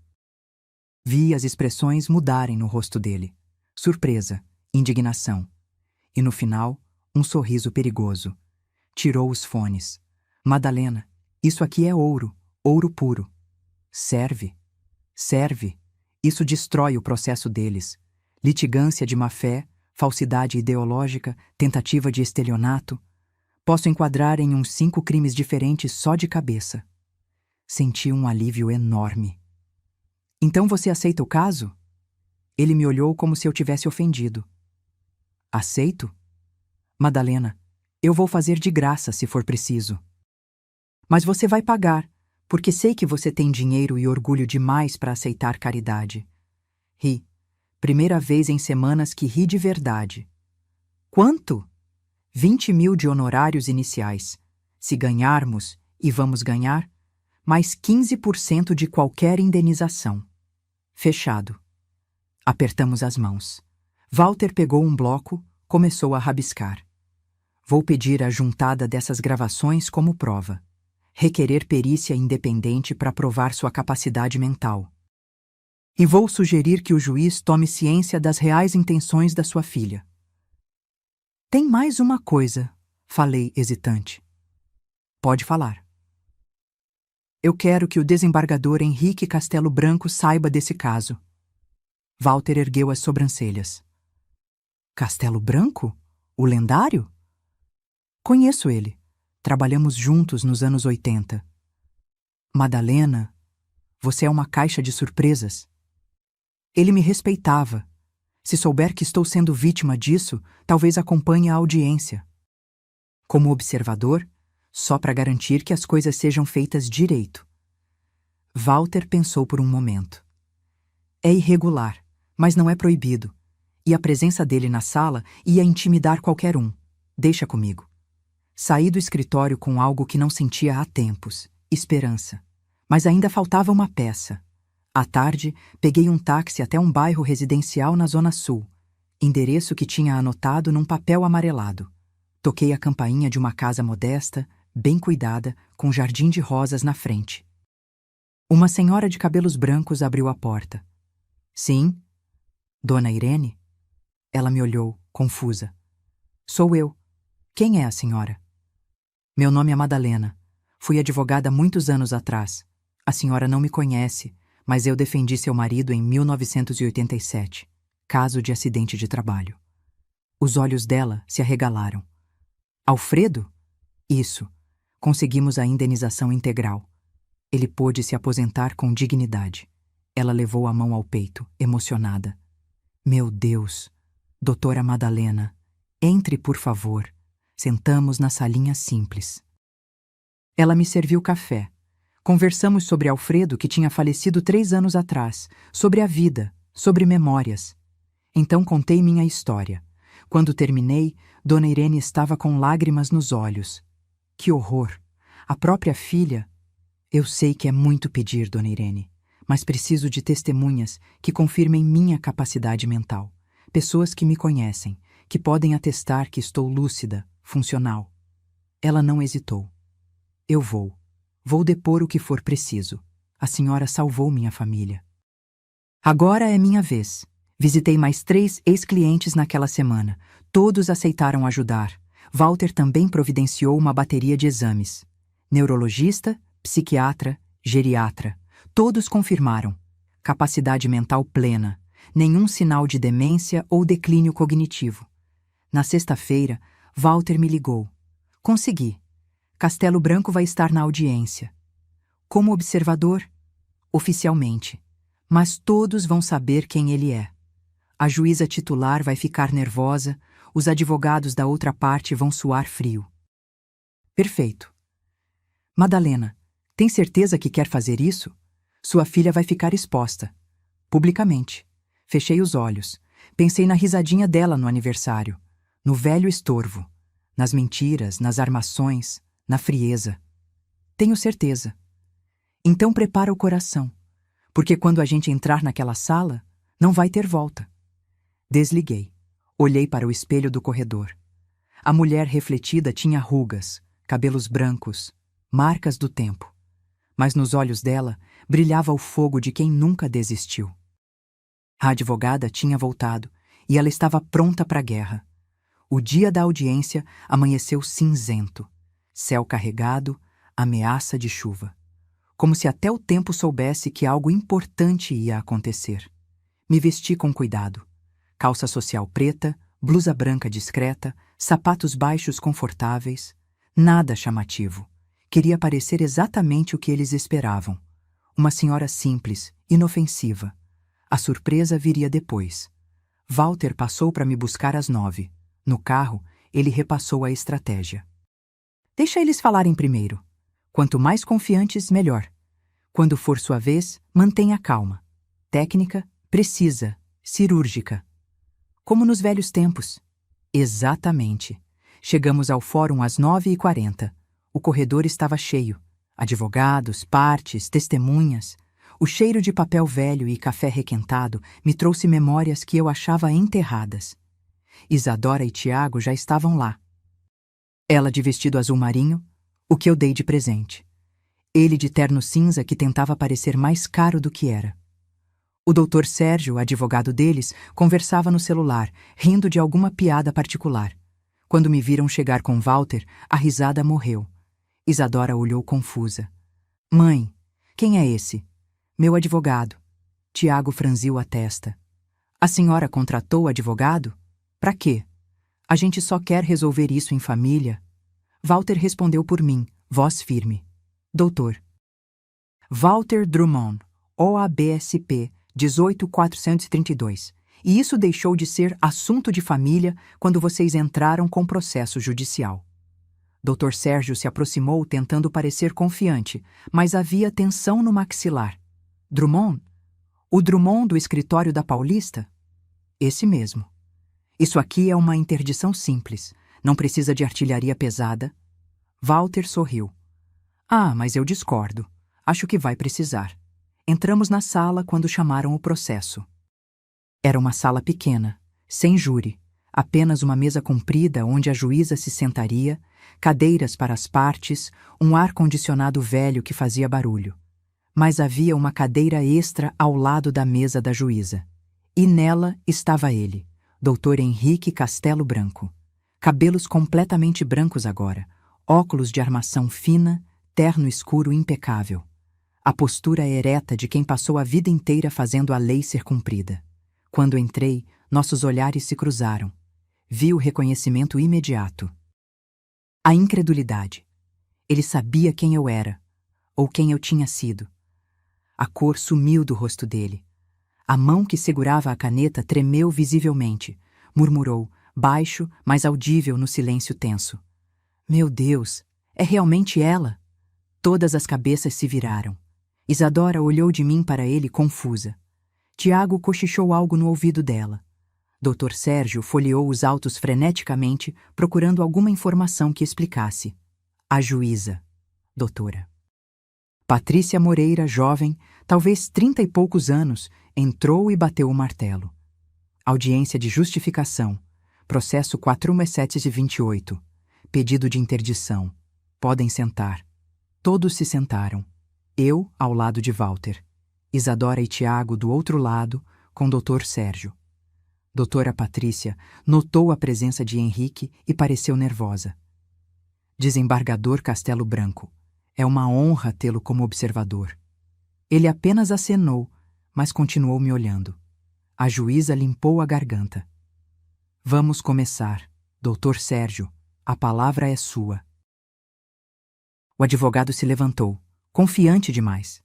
Vi as expressões mudarem no rosto dele. Surpresa, indignação. E no final, um sorriso perigoso. Tirou os fones. Madalena, isso aqui é ouro, ouro puro. Serve. Serve. Isso destrói o processo deles. Litigância de má-fé, falsidade ideológica, tentativa de estelionato. Posso enquadrar em uns 5 crimes diferentes só de cabeça. Senti um alívio enorme. Então você aceita o caso? Ele me olhou como se eu tivesse ofendido. Aceito? Madalena, eu vou fazer de graça se for preciso. Mas você vai pagar, porque sei que você tem dinheiro e orgulho demais para aceitar caridade. Ri. Primeira vez em semanas que ri de verdade. Quanto? 20.000 de honorários iniciais. Se ganharmos, e vamos ganhar, mais 15% de qualquer indenização. Fechado. Apertamos as mãos. Walter pegou um bloco, começou a rabiscar. Vou pedir a juntada dessas gravações como prova. Requerer perícia independente para provar sua capacidade mental. E vou sugerir que o juiz tome ciência das reais intenções da sua filha. Tem mais uma coisa, falei hesitante. Pode falar. Eu quero que o desembargador Henrique Castelo Branco saiba desse caso. Walter ergueu as sobrancelhas. Castelo Branco? O lendário? Conheço ele. Trabalhamos juntos nos anos 80. Madalena, você é uma caixa de surpresas. Ele me respeitava. Se souber que estou sendo vítima disso, talvez acompanhe a audiência. Como observador, só para garantir que as coisas sejam feitas direito. Walter pensou por um momento. É irregular, mas não é proibido. E a presença dele na sala ia intimidar qualquer um. Deixa comigo. Saí do escritório com algo que não sentia há tempos, esperança. Mas ainda faltava uma peça. À tarde, peguei um táxi até um bairro residencial na Zona Sul, endereço que tinha anotado num papel amarelado. Toquei a campainha de uma casa modesta, bem cuidada, com jardim de rosas na frente. Uma senhora de cabelos brancos abriu a porta. Sim? Dona Irene? Ela me olhou, confusa. Sou eu. Quem é a senhora? Meu nome é Madalena. Fui advogada muitos anos atrás. A senhora não me conhece, mas eu defendi seu marido em 1987, caso de acidente de trabalho. Os olhos dela se arregalaram. Alfredo? Isso. Conseguimos a indenização integral. Ele pôde se aposentar com dignidade. Ela levou a mão ao peito, emocionada. Meu Deus! Doutora Madalena, entre, por favor. Sentamos na salinha simples. Ela me serviu café. Conversamos sobre Alfredo, que tinha falecido 3 anos atrás, sobre a vida, sobre memórias. Então contei minha história. Quando terminei, Dona Irene estava com lágrimas nos olhos. Que horror! A própria filha... Eu sei que é muito pedir, dona Irene, mas preciso de testemunhas que confirmem minha capacidade mental. Pessoas que me conhecem, que podem atestar que estou lúcida, funcional. Ela não hesitou. Eu vou. Vou depor o que for preciso. A senhora salvou minha família. Agora é minha vez. Visitei mais 3 ex-clientes naquela semana. Todos aceitaram ajudar. Walter também providenciou uma bateria de exames. Neurologista, psiquiatra, geriatra. Todos confirmaram. Capacidade mental plena. Nenhum sinal de demência ou declínio cognitivo. Na sexta-feira, Walter me ligou. Consegui. Castelo Branco vai estar na audiência. Como observador? Oficialmente. Mas todos vão saber quem ele é. A juíza titular vai ficar nervosa, os advogados da outra parte vão suar frio. Perfeito. Madalena, tem certeza que quer fazer isso? Sua filha vai ficar exposta. Publicamente. Fechei os olhos. Pensei na risadinha dela no aniversário. No velho estorvo. Nas mentiras, nas armações, na frieza. Tenho certeza. Então prepara o coração. Porque quando a gente entrar naquela sala, não vai ter volta. Desliguei. Olhei para o espelho do corredor. A mulher refletida tinha rugas, cabelos brancos, marcas do tempo. Mas nos olhos dela brilhava o fogo de quem nunca desistiu. A advogada tinha voltado e ela estava pronta para a guerra. O dia da audiência amanheceu cinzento. Céu carregado, ameaça de chuva. Como se até o tempo soubesse que algo importante ia acontecer. Me vesti com cuidado. Calça social preta, blusa branca discreta, sapatos baixos confortáveis. Nada chamativo. Queria parecer exatamente o que eles esperavam. Uma senhora simples, inofensiva. A surpresa viria depois. Walter passou para me buscar às 9. No carro, ele repassou a estratégia. Deixa eles falarem primeiro. Quanto mais confiantes, melhor. Quando for sua vez, mantenha calma. Técnica, precisa, cirúrgica. Como nos velhos tempos. Exatamente. Chegamos ao fórum às 9h40. O corredor estava cheio. Advogados, partes, testemunhas. O cheiro de papel velho e café requentado me trouxe memórias que eu achava enterradas. Isadora e Tiago já estavam lá. Ela de vestido azul marinho, o que eu dei de presente. Ele de terno cinza que tentava parecer mais caro do que era. O doutor Sérgio, advogado deles, conversava no celular, rindo de alguma piada particular. Quando me viram chegar com Walter, a risada morreu. Isadora olhou confusa. Mãe, quem é esse? Meu advogado. Tiago franziu a testa. A senhora contratou o advogado? Pra quê? A gente só quer resolver isso em família. Walter respondeu por mim, voz firme. Doutor. Walter Drummond, OABSP 18432. E isso deixou de ser assunto de família quando vocês entraram com processo judicial. Dr. Sérgio se aproximou tentando parecer confiante, mas havia tensão no maxilar. Drummond? O Drummond do escritório da Paulista? Esse mesmo. Isso aqui é uma interdição simples. Não precisa de artilharia pesada. Walter sorriu. Ah, mas eu discordo. Acho que vai precisar. Entramos na sala quando chamaram o processo. Era uma sala pequena, sem júri, apenas uma mesa comprida onde a juíza se sentaria, cadeiras para as partes, um ar-condicionado velho que fazia barulho. Mas havia uma cadeira extra ao lado da mesa da juíza. E nela estava ele, Dr. Henrique Castelo Branco. Cabelos completamente brancos agora, óculos de armação fina, terno escuro impecável. A postura ereta de quem passou a vida inteira fazendo a lei ser cumprida. Quando entrei, nossos olhares se cruzaram. Vi o reconhecimento imediato. A incredulidade. Ele sabia quem eu era, ou quem eu tinha sido. A cor sumiu do rosto dele. A mão que segurava a caneta tremeu visivelmente. Murmurou, baixo, mas audível no silêncio tenso. Meu Deus, é realmente ela? Todas as cabeças se viraram. Isadora olhou de mim para ele confusa. Tiago cochichou algo no ouvido dela. Dr. Sérgio folheou os autos freneticamente, procurando alguma informação que explicasse. A juíza. Doutora. Patrícia Moreira, jovem, talvez 30 e poucos anos, entrou e bateu o martelo. Audiência de justificação. Processo 4.728. Pedido de interdição. Podem sentar. Todos se sentaram. Eu, ao lado de Walter. Isadora e Tiago, do outro lado, com Dr. Sérgio. Doutora Patrícia notou a presença de Henrique e pareceu nervosa. Desembargador Castelo Branco, é uma honra tê-lo como observador. Ele apenas acenou, mas continuou me olhando. A juíza limpou a garganta. Vamos começar. Dr. Sérgio, a palavra é sua. O advogado se levantou, confiante demais.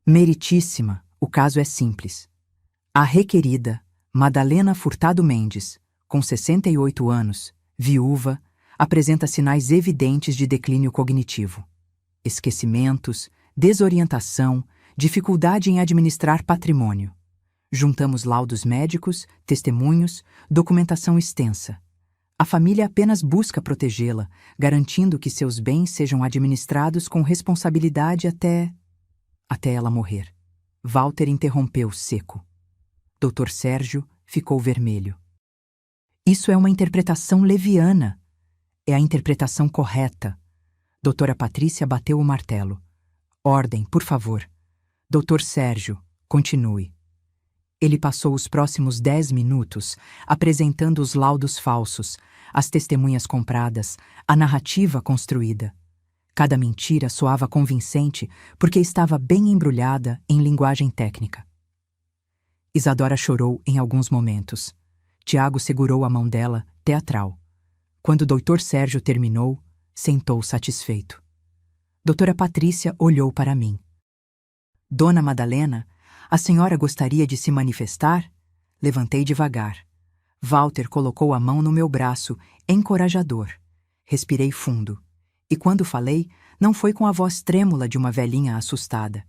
Meritíssima, o caso é simples. A requerida, Madalena Furtado Mendes, com 68 anos, viúva, apresenta sinais evidentes de declínio cognitivo. Esquecimentos, desorientação, dificuldade em administrar patrimônio. Juntamos laudos médicos, testemunhos, documentação extensa. A família apenas busca protegê-la, garantindo que seus bens sejam administrados com responsabilidade até ela morrer. Walter interrompeu seco. Dr. Sérgio ficou vermelho. Isso é uma interpretação leviana. É a interpretação correta. Doutora Patrícia bateu o martelo. Ordem, por favor. Dr. Sérgio, continue. Ele passou os próximos 10 minutos apresentando os laudos falsos, as testemunhas compradas, a narrativa construída. Cada mentira soava convincente porque estava bem embrulhada em linguagem técnica. Isadora chorou em alguns momentos. Tiago segurou a mão dela, teatral. Quando o Dr. Sérgio terminou, sentou satisfeito. Doutora Patrícia olhou para mim. Dona Madalena, a senhora gostaria de se manifestar? Levantei devagar. Walter colocou a mão no meu braço, encorajador. Respirei fundo. E quando falei, não foi com a voz trêmula de uma velhinha assustada.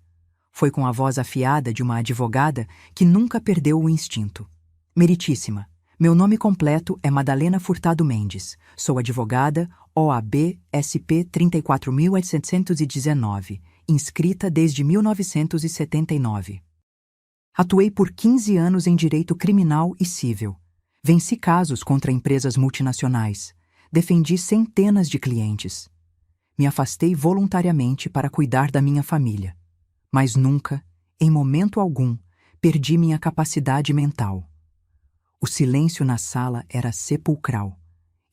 Foi com a voz afiada de uma advogada que nunca perdeu o instinto. Meritíssima, meu nome completo é Madalena Furtado Mendes. Sou advogada, OAB SP 34.819, inscrita desde 1979. Atuei por 15 anos em direito criminal e civil. Venci casos contra empresas multinacionais. Defendi centenas de clientes. Me afastei voluntariamente para cuidar da minha família. Mas nunca, em momento algum, perdi minha capacidade mental. O silêncio na sala era sepulcral.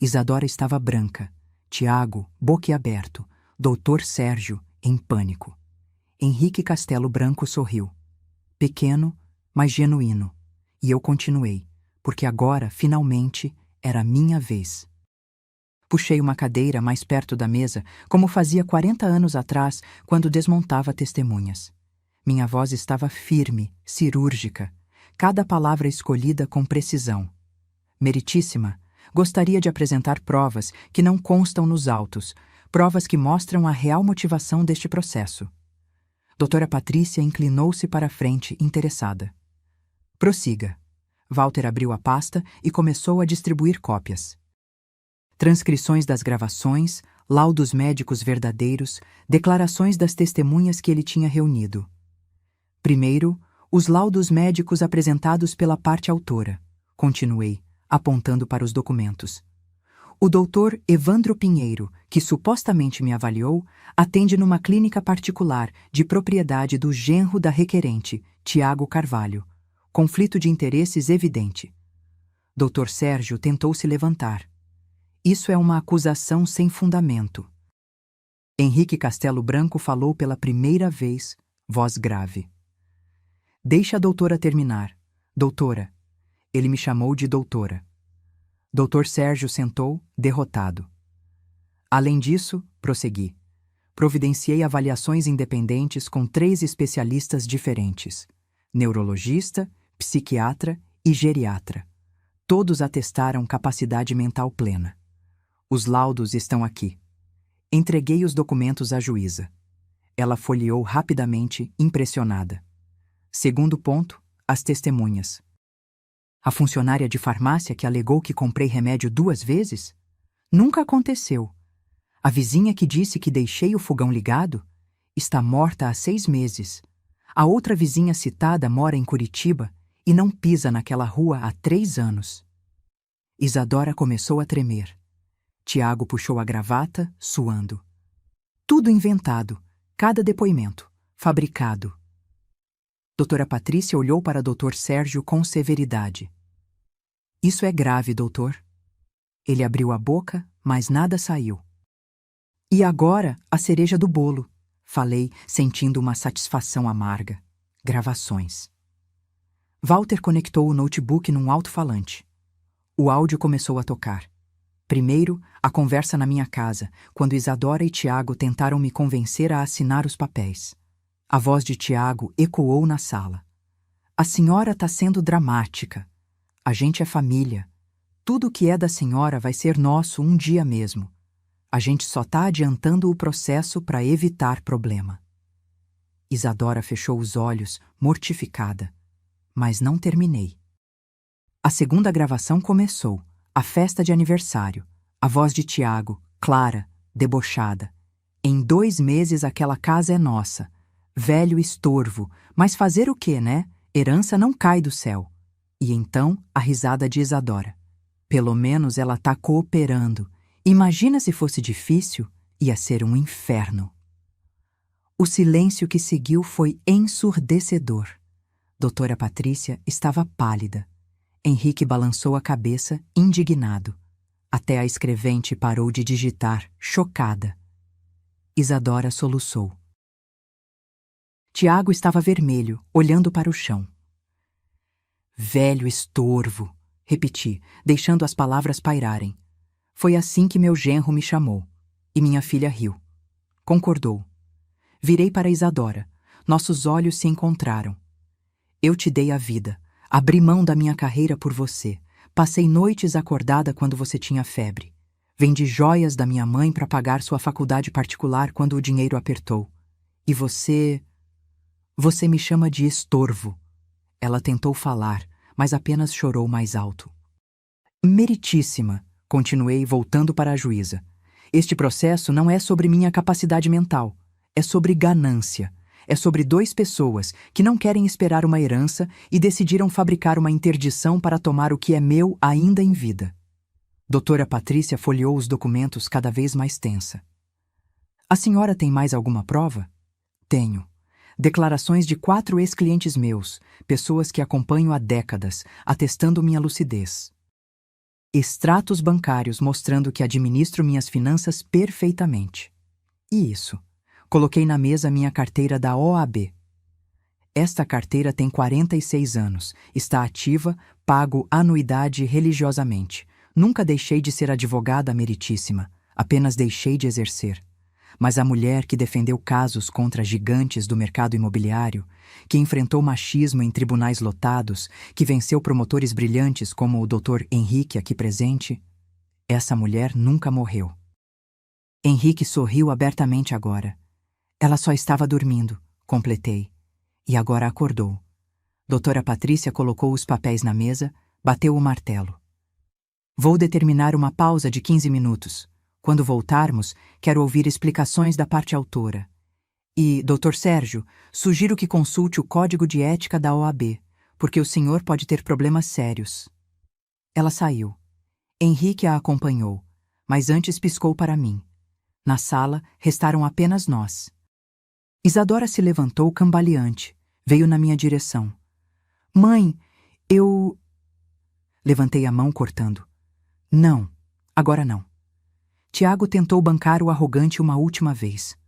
Isadora estava branca, Tiago, boquiaberto, Dr. Sérgio, em pânico. Henrique Castelo Branco sorriu. Pequeno, mas genuíno. E eu continuei, porque agora, finalmente, era a minha vez. Puxei uma cadeira mais perto da mesa, como fazia 40 anos atrás, quando desmontava testemunhas. Minha voz estava firme, cirúrgica, cada palavra escolhida com precisão. Meritíssima, gostaria de apresentar provas que não constam nos autos, provas que mostram a real motivação deste processo. Doutora Patrícia inclinou-se para a frente, interessada. Prossiga. Walter abriu a pasta e começou a distribuir cópias. Transcrições das gravações, laudos médicos verdadeiros, declarações das testemunhas que ele tinha reunido. Primeiro, os laudos médicos apresentados pela parte autora. Continuei, apontando para os documentos. O doutor Evandro Pinheiro, que supostamente me avaliou, atende numa clínica particular de propriedade do genro da requerente, Tiago Carvalho. Conflito de interesses evidente. Dr. Sérgio tentou se levantar. Isso é uma acusação sem fundamento. Henrique Castelo Branco falou pela primeira vez, voz grave. Deixa a doutora terminar. Doutora. Ele me chamou de doutora. Dr. Sérgio sentou, derrotado. Além disso, prossegui. Providenciei avaliações independentes com 3 especialistas diferentes: neurologista, psiquiatra e geriatra. Todos atestaram capacidade mental plena. Os laudos estão aqui. Entreguei os documentos à juíza. Ela folheou rapidamente, impressionada. Segundo ponto, as testemunhas. A funcionária de farmácia que alegou que comprei remédio 2 vezes? Nunca aconteceu. A vizinha que disse que deixei o fogão ligado? Está morta há 6 meses. A outra vizinha citada mora em Curitiba e não pisa naquela rua há 3 anos. Isadora começou a tremer. Tiago puxou a gravata, suando. Tudo inventado, cada depoimento, fabricado. Doutora Patrícia olhou para Dr. Sérgio com severidade. Isso é grave, doutor. Ele abriu a boca, mas nada saiu. E agora, a cereja do bolo, falei, sentindo uma satisfação amarga. Gravações. Walter conectou o notebook num alto-falante. O áudio começou a tocar. Primeiro, a conversa na minha casa, quando Isadora e Tiago tentaram me convencer a assinar os papéis. A voz de Tiago ecoou na sala. A senhora está sendo dramática. A gente é família. Tudo o que é da senhora vai ser nosso um dia mesmo. A gente só está adiantando o processo para evitar problema. Isadora fechou os olhos, mortificada. Mas não terminei. A segunda gravação começou, a festa de aniversário. A voz de Tiago, clara, debochada. Em 2 meses aquela casa é nossa. Velho estorvo, mas fazer o quê, né? Herança não cai do céu. E então, a risada de Isadora. Pelo menos ela tá cooperando. Imagina se fosse difícil, ia ser um inferno. O silêncio que seguiu foi ensurdecedor. Doutora Patrícia estava pálida. Henrique balançou a cabeça, indignado. Até a escrevente parou de digitar, chocada. Isadora soluçou. Tiago estava vermelho, olhando para o chão. Velho estorvo, repeti, deixando as palavras pairarem. Foi assim que meu genro me chamou. E minha filha riu. Concordou. Virei para Isadora. Nossos olhos se encontraram. Eu te dei a vida. Abri mão da minha carreira por você. Passei noites acordada quando você tinha febre. Vendi joias da minha mãe para pagar sua faculdade particular quando o dinheiro apertou. E você... Você me chama de estorvo. Ela tentou falar, mas apenas chorou mais alto. Meritíssima, continuei voltando para a juíza. Este processo não é sobre minha capacidade mental. É sobre ganância. É sobre 2 pessoas que não querem esperar uma herança e decidiram fabricar uma interdição para tomar o que é meu ainda em vida. Doutora Patrícia folheou os documentos cada vez mais tensa. A senhora tem mais alguma prova? Tenho. Declarações de 4 ex-clientes meus, pessoas que acompanho há décadas, atestando minha lucidez. Extratos bancários mostrando que administro minhas finanças perfeitamente. E isso. Coloquei na mesa minha carteira da OAB. Esta carteira tem 46 anos, está ativa, pago anuidade religiosamente. Nunca deixei de ser advogada meritíssima, apenas deixei de exercer. Mas a mulher que defendeu casos contra gigantes do mercado imobiliário, que enfrentou machismo em tribunais lotados, que venceu promotores brilhantes como o Dr. Henrique aqui presente, essa mulher nunca morreu. Henrique sorriu abertamente agora. Ela só estava dormindo, completei. E agora acordou. Doutora Patrícia colocou os papéis na mesa, bateu o martelo. Vou determinar uma pausa de 15 minutos. Quando voltarmos, quero ouvir explicações da parte autora. E, Dr. Sérgio, sugiro que consulte o Código de Ética da OAB, porque o senhor pode ter problemas sérios. Ela saiu. Henrique a acompanhou, mas antes piscou para mim. Na sala, restaram apenas nós. Isadora se levantou cambaleante, veio na minha direção. Mãe, eu... Levantei a mão cortando. Não, agora não. Tiago tentou bancar o arrogante uma última vez.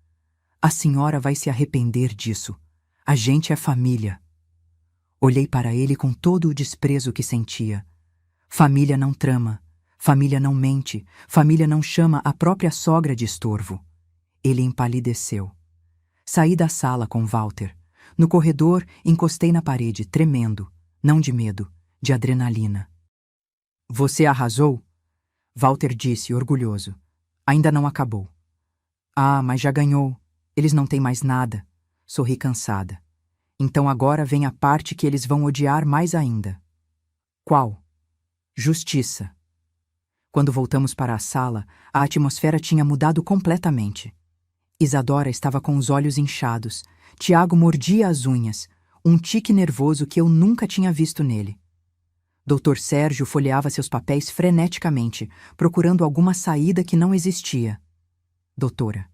A senhora vai se arrepender disso. A gente é família. Olhei para ele com todo o desprezo que sentia. Família não trama, família não mente, família não chama a própria sogra de estorvo. Ele empalideceu. Saí da sala com Walter. No corredor, encostei na parede, tremendo, não de medo, de adrenalina. Você arrasou? Walter disse, orgulhoso. Ainda não acabou. Ah, mas já ganhou. Eles não têm mais nada. Sorri cansada. Então agora vem a parte que eles vão odiar mais ainda. Qual? Justiça. Quando voltamos para a sala, a atmosfera tinha mudado completamente. Isadora estava com os olhos inchados. Tiago mordia as unhas, um tique nervoso que eu nunca tinha visto nele. Dr. Sérgio folheava seus papéis freneticamente, procurando alguma saída que não existia. Doutora.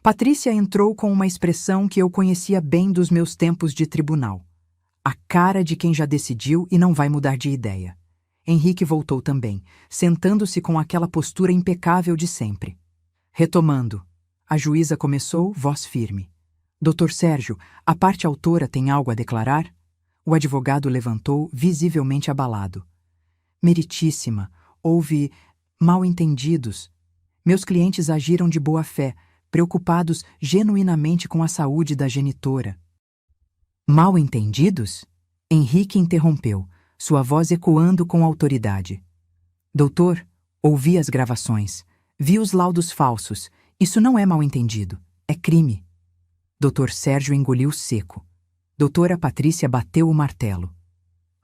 Patrícia entrou com uma expressão que eu conhecia bem dos meus tempos de tribunal. A cara de quem já decidiu e não vai mudar de ideia. Henrique voltou também, sentando-se com aquela postura impecável de sempre. Retomando, a juíza começou, voz firme. Dr. Sérgio, a parte autora tem algo a declarar? O advogado levantou, visivelmente abalado. Meritíssima, houve mal-entendidos. Meus clientes agiram de boa fé, preocupados genuinamente com a saúde da genitora. Mal-entendidos? Henrique interrompeu, sua voz ecoando com autoridade. Doutor, ouvi as gravações, vi os laudos falsos. Isso não é mal-entendido, é crime. Dr. Sérgio engoliu seco. Doutora Patrícia bateu o martelo.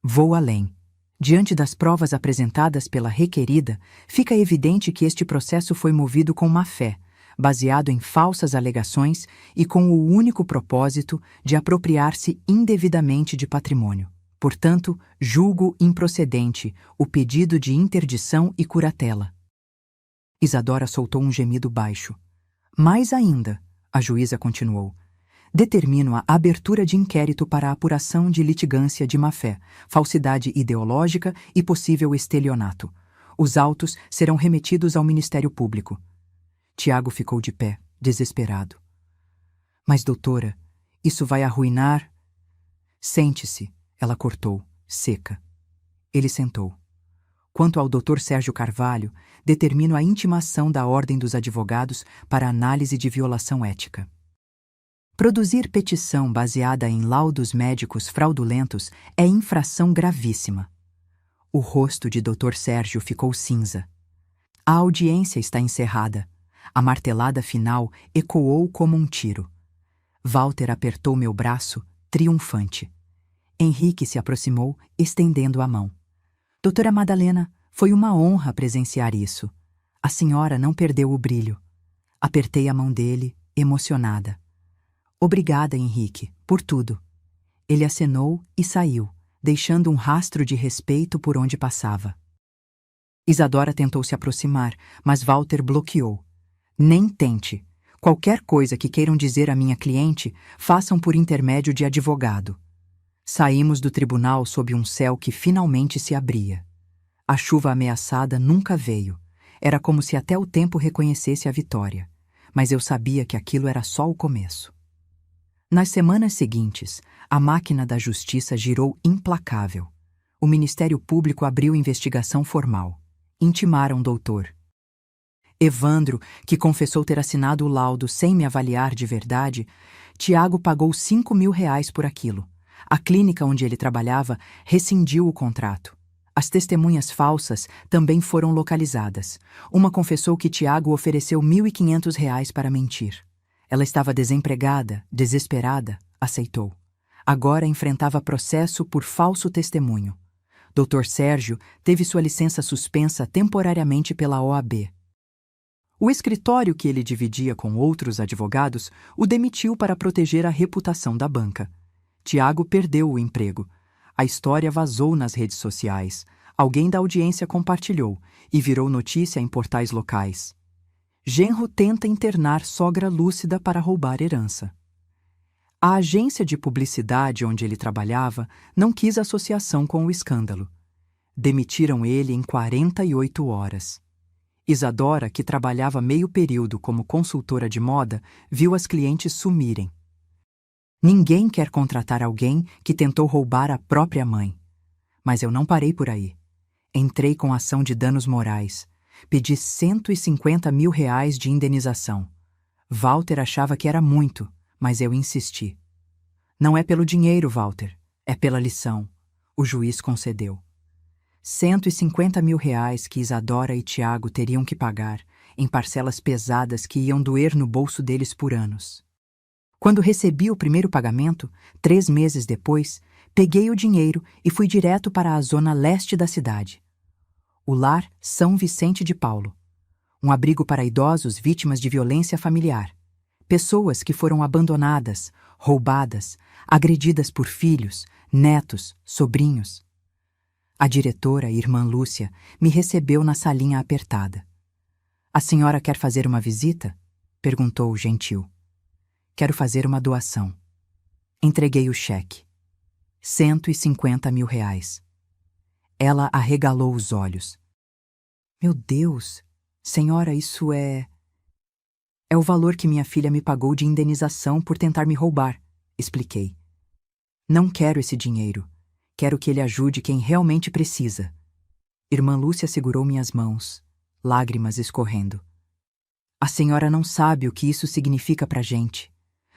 Vou além. Diante das provas apresentadas pela requerida, fica evidente que este processo foi movido com má-fé, baseado em falsas alegações e com o único propósito de apropriar-se indevidamente de patrimônio. Portanto, julgo improcedente o pedido de interdição e curatela. Isadora soltou um gemido baixo. Mais ainda, a juíza continuou, determino a abertura de inquérito para a apuração de litigância de má-fé, falsidade ideológica e possível estelionato. Os autos serão remetidos ao Ministério Público. Tiago ficou de pé, desesperado. Mas, doutora, isso vai arruinar... Sente-se, ela cortou, seca. Ele sentou. Quanto ao Dr. Sérgio Carvalho, determino a intimação da Ordem dos Advogados para análise de violação ética. Produzir petição baseada em laudos médicos fraudulentos é infração gravíssima. O rosto de Dr. Sérgio ficou cinza. A audiência está encerrada. A martelada final ecoou como um tiro. Walter apertou meu braço, triunfante. Henrique se aproximou, estendendo a mão. Doutora Madalena, foi uma honra presenciar isso. A senhora não perdeu o brilho. Apertei a mão dele, emocionada. Obrigada, Henrique, por tudo. Ele acenou e saiu, deixando um rastro de respeito por onde passava. Isadora tentou se aproximar, mas Walter bloqueou. Nem tente. Qualquer coisa que queiram dizer à minha cliente, façam por intermédio de advogado. Saímos do tribunal sob um céu que finalmente se abria. A chuva ameaçada nunca veio. Era como se até o tempo reconhecesse a vitória. Mas eu sabia que aquilo era só o começo. Nas semanas seguintes, a máquina da justiça girou implacável. O Ministério Público abriu investigação formal. Intimaram o doutor. Evandro, que confessou ter assinado o laudo sem me avaliar de verdade, Tiago pagou R$5.000 por aquilo. A clínica onde ele trabalhava rescindiu o contrato. As testemunhas falsas também foram localizadas. Uma confessou que Tiago ofereceu R$1.500 para mentir. Ela estava desempregada, desesperada, aceitou. Agora enfrentava processo por falso testemunho. Dr. Sérgio teve sua licença suspensa temporariamente pela OAB. O escritório que ele dividia com outros advogados o demitiu para proteger a reputação da banca. Tiago perdeu o emprego. A história vazou nas redes sociais. Alguém da audiência compartilhou e virou notícia em portais locais. Genro tenta internar sogra lúcida para roubar herança. A agência de publicidade onde ele trabalhava não quis associação com o escândalo. Demitiram ele em 48 horas. Isadora, que trabalhava meio período como consultora de moda, viu as clientes sumirem. Ninguém quer contratar alguém que tentou roubar a própria mãe. Mas eu não parei por aí. Entrei com ação de danos morais. Pedi R$150.000 de indenização. Walter achava que era muito, mas eu insisti. Não é pelo dinheiro, Walter, é pela lição. O juiz concedeu. R$150.000 que Isadora e Tiago teriam que pagar, em parcelas pesadas que iam doer no bolso deles por anos. Quando recebi o primeiro pagamento, 3 meses depois, peguei o dinheiro e fui direto para a zona leste da cidade. O Lar São Vicente de Paulo. Um abrigo para idosos vítimas de violência familiar. Pessoas que foram abandonadas, roubadas, agredidas por filhos, netos, sobrinhos. A diretora, irmã Lúcia, me recebeu na salinha apertada. A senhora quer fazer uma visita? Perguntou gentil. Quero fazer uma doação. Entreguei o cheque. 150 mil reais. Ela arregalou os olhos. Meu Deus, senhora, isso é o valor que minha filha me pagou de indenização por tentar me roubar, expliquei. Não quero esse dinheiro. Quero que ele ajude quem realmente precisa. Irmã Lúcia segurou minhas mãos, lágrimas escorrendo. A senhora não sabe o que isso significa pra gente.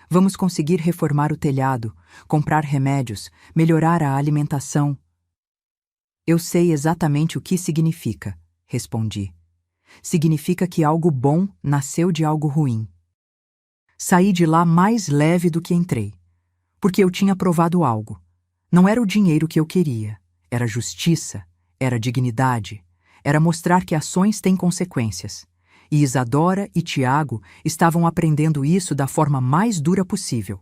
Vamos conseguir reformar o telhado, comprar remédios, melhorar a alimentação. Eu sei exatamente o que significa, respondi. Significa que algo bom nasceu de algo ruim. Saí de lá mais leve do que entrei, porque eu tinha provado algo. Não era o dinheiro que eu queria, era justiça, era dignidade, era mostrar que ações têm consequências. E Isadora e Tiago estavam aprendendo isso da forma mais dura possível.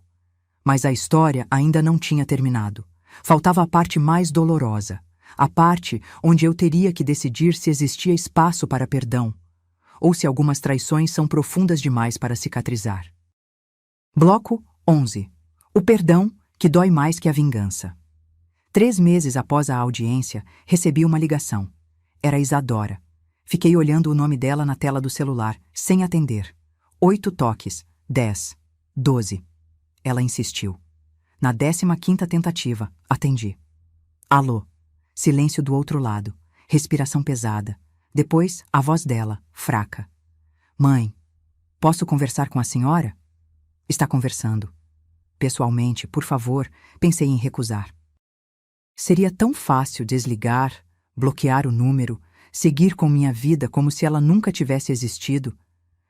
Mas a história ainda não tinha terminado. Faltava a parte mais dolorosa, a parte onde eu teria que decidir se existia espaço para perdão, ou se algumas traições são profundas demais para cicatrizar. Bloco 11. O perdão que dói mais que a vingança. 3 meses após a audiência, recebi uma ligação. Era Isadora. Fiquei olhando o nome dela na tela do celular, sem atender. 8 toques, 10, 12. Ela insistiu. Na 15ª tentativa, atendi. Alô. Silêncio do outro lado. Respiração pesada. Depois, a voz dela, fraca. Mãe, posso conversar com a senhora? Está conversando. Pessoalmente, por favor, pensei em recusar. Seria tão fácil desligar, bloquear o número, seguir com minha vida como se ela nunca tivesse existido,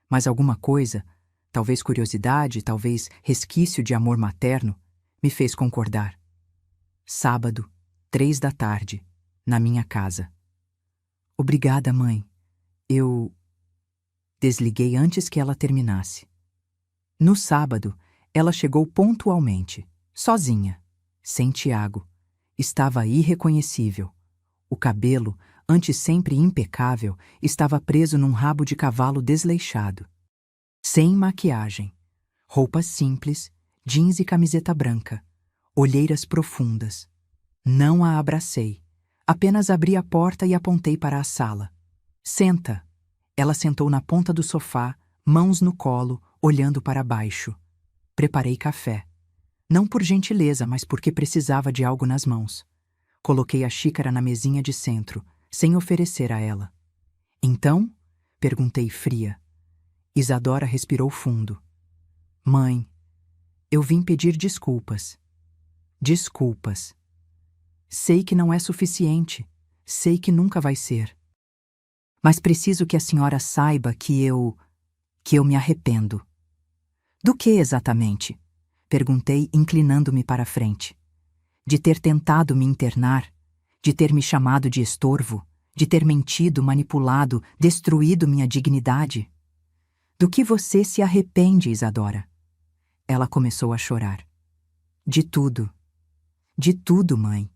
mas alguma coisa, talvez curiosidade, talvez resquício de amor materno, me fez concordar. Sábado, 3 da tarde, na minha casa. Obrigada, mãe. Eu... Desliguei antes que ela terminasse. No sábado, ela chegou pontualmente, sozinha, sem Tiago. Estava irreconhecível. O cabelo, antes sempre impecável, estava preso num rabo de cavalo desleixado. Sem maquiagem. Roupas simples, jeans e camiseta branca. Olheiras profundas. Não a abracei. Apenas abri a porta e apontei para a sala. Senta. Ela sentou na ponta do sofá, mãos no colo, olhando para baixo. Preparei café. Não por gentileza, mas porque precisava de algo nas mãos. Coloquei a xícara na mesinha de centro, sem oferecer a ela. Então? Perguntei fria. Isadora respirou fundo. Mãe, eu vim pedir desculpas. Desculpas. Sei que não é suficiente. Sei que nunca vai ser. Mas preciso que a senhora saiba que eu me arrependo. Do que exatamente? Perguntei, inclinando-me para a frente. De ter tentado me internar, de ter me chamado de estorvo, de ter mentido, manipulado, destruído minha dignidade. Do que você se arrepende, Isadora? Ela começou a chorar. De tudo. De tudo, mãe.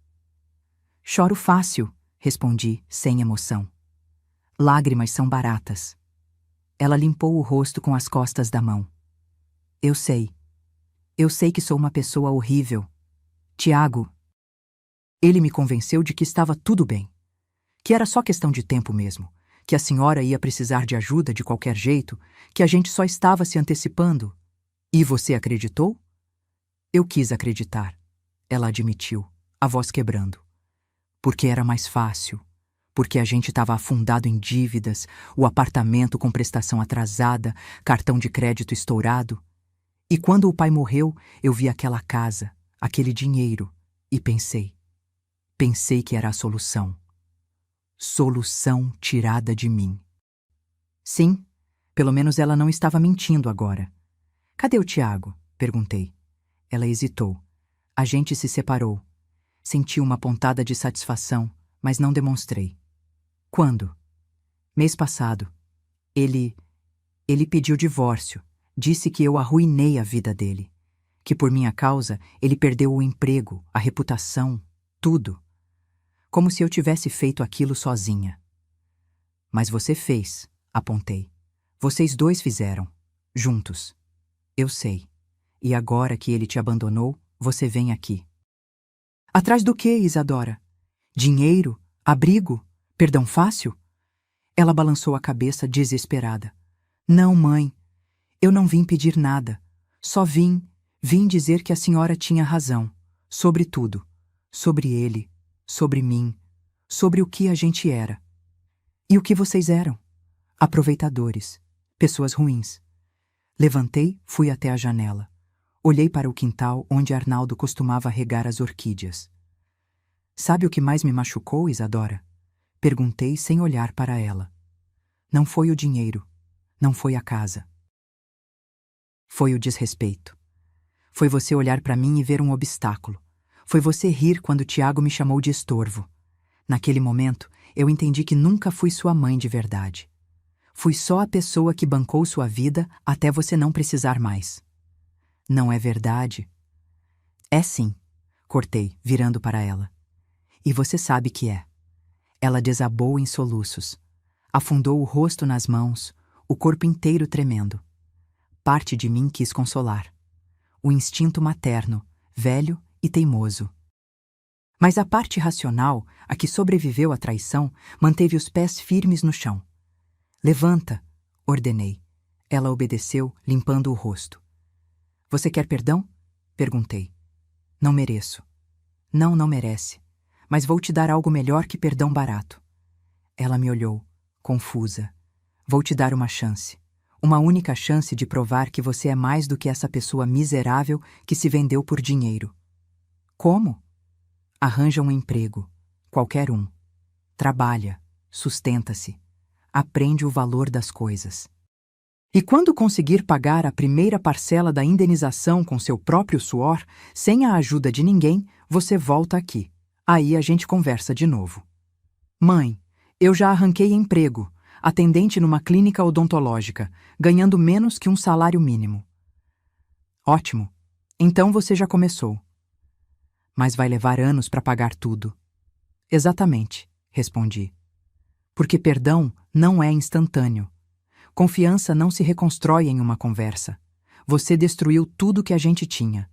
Choro fácil, respondi, sem emoção. Lágrimas são baratas. Ela limpou o rosto com as costas da mão. Eu sei. Eu sei que sou uma pessoa horrível. Tiago. Ele me convenceu de que estava tudo bem. Que era só questão de tempo mesmo. Que a senhora ia precisar de ajuda de qualquer jeito. Que a gente só estava se antecipando. E você acreditou? Eu quis acreditar. Ela admitiu, a voz quebrando. Porque era mais fácil. Porque a gente estava afundado em dívidas, o apartamento com prestação atrasada, cartão de crédito estourado. E quando o pai morreu, eu vi aquela casa, aquele dinheiro, e pensei que era a solução. Solução tirada de mim. Sim, pelo menos ela não estava mentindo agora. Cadê o Tiago? Perguntei. Ela hesitou. A gente se separou. Senti uma pontada de satisfação, mas não demonstrei. Quando? Mês passado. Ele pediu divórcio. Disse que eu arruinei a vida dele, que por minha causa ele perdeu o emprego, a reputação, tudo. Como se eu tivesse feito aquilo sozinha. Mas você fez, apontei. Vocês dois fizeram, juntos. Eu sei. E agora que ele te abandonou, você vem aqui. Atrás do quê, Isadora? Dinheiro? Abrigo? Perdão fácil? Ela balançou a cabeça desesperada. Não, mãe. Eu não vim pedir nada. Só vim dizer que a senhora tinha razão. Sobre tudo. Sobre ele. Sobre mim. Sobre o que a gente era. E o que vocês eram? Aproveitadores. Pessoas ruins. Levantei, fui até a janela. Olhei para o quintal onde Arnaldo costumava regar as orquídeas. Sabe o que mais me machucou, Isadora? Perguntei sem olhar para ela. Não foi o dinheiro. Não foi a casa. Foi o desrespeito. Foi você olhar para mim e ver um obstáculo. Foi você rir quando Tiago me chamou de estorvo. Naquele momento, eu entendi que nunca fui sua mãe de verdade. Fui só a pessoa que bancou sua vida até você não precisar mais. Não é verdade? É sim, cortei, virando para ela. E você sabe que é. Ela desabou em soluços. Afundou o rosto nas mãos, o corpo inteiro tremendo. Parte de mim quis consolar. O instinto materno, velho e teimoso. Mas a parte racional, a que sobreviveu à traição, manteve os pés firmes no chão. Levanta, ordenei. Ela obedeceu, limpando o rosto. Você quer perdão? Perguntei. Não mereço. Não, não merece. Mas vou te dar algo melhor que perdão barato. Ela me olhou, confusa. Vou te dar uma chance. Uma única chance de provar que você é mais do que essa pessoa miserável que se vendeu por dinheiro. Como? Arranja um emprego. Qualquer um. Trabalha. Sustenta-se. Aprende o valor das coisas. E quando conseguir pagar a primeira parcela da indenização com seu próprio suor, sem a ajuda de ninguém, você volta aqui. Aí a gente conversa de novo. Mãe, eu já arranquei emprego, atendente numa clínica odontológica, ganhando menos que um salário mínimo. Ótimo. Então você já começou. Mas vai levar anos para pagar tudo. Exatamente, respondi. Porque perdão não é instantâneo. Confiança não se reconstrói em uma conversa. Você destruiu tudo que a gente tinha.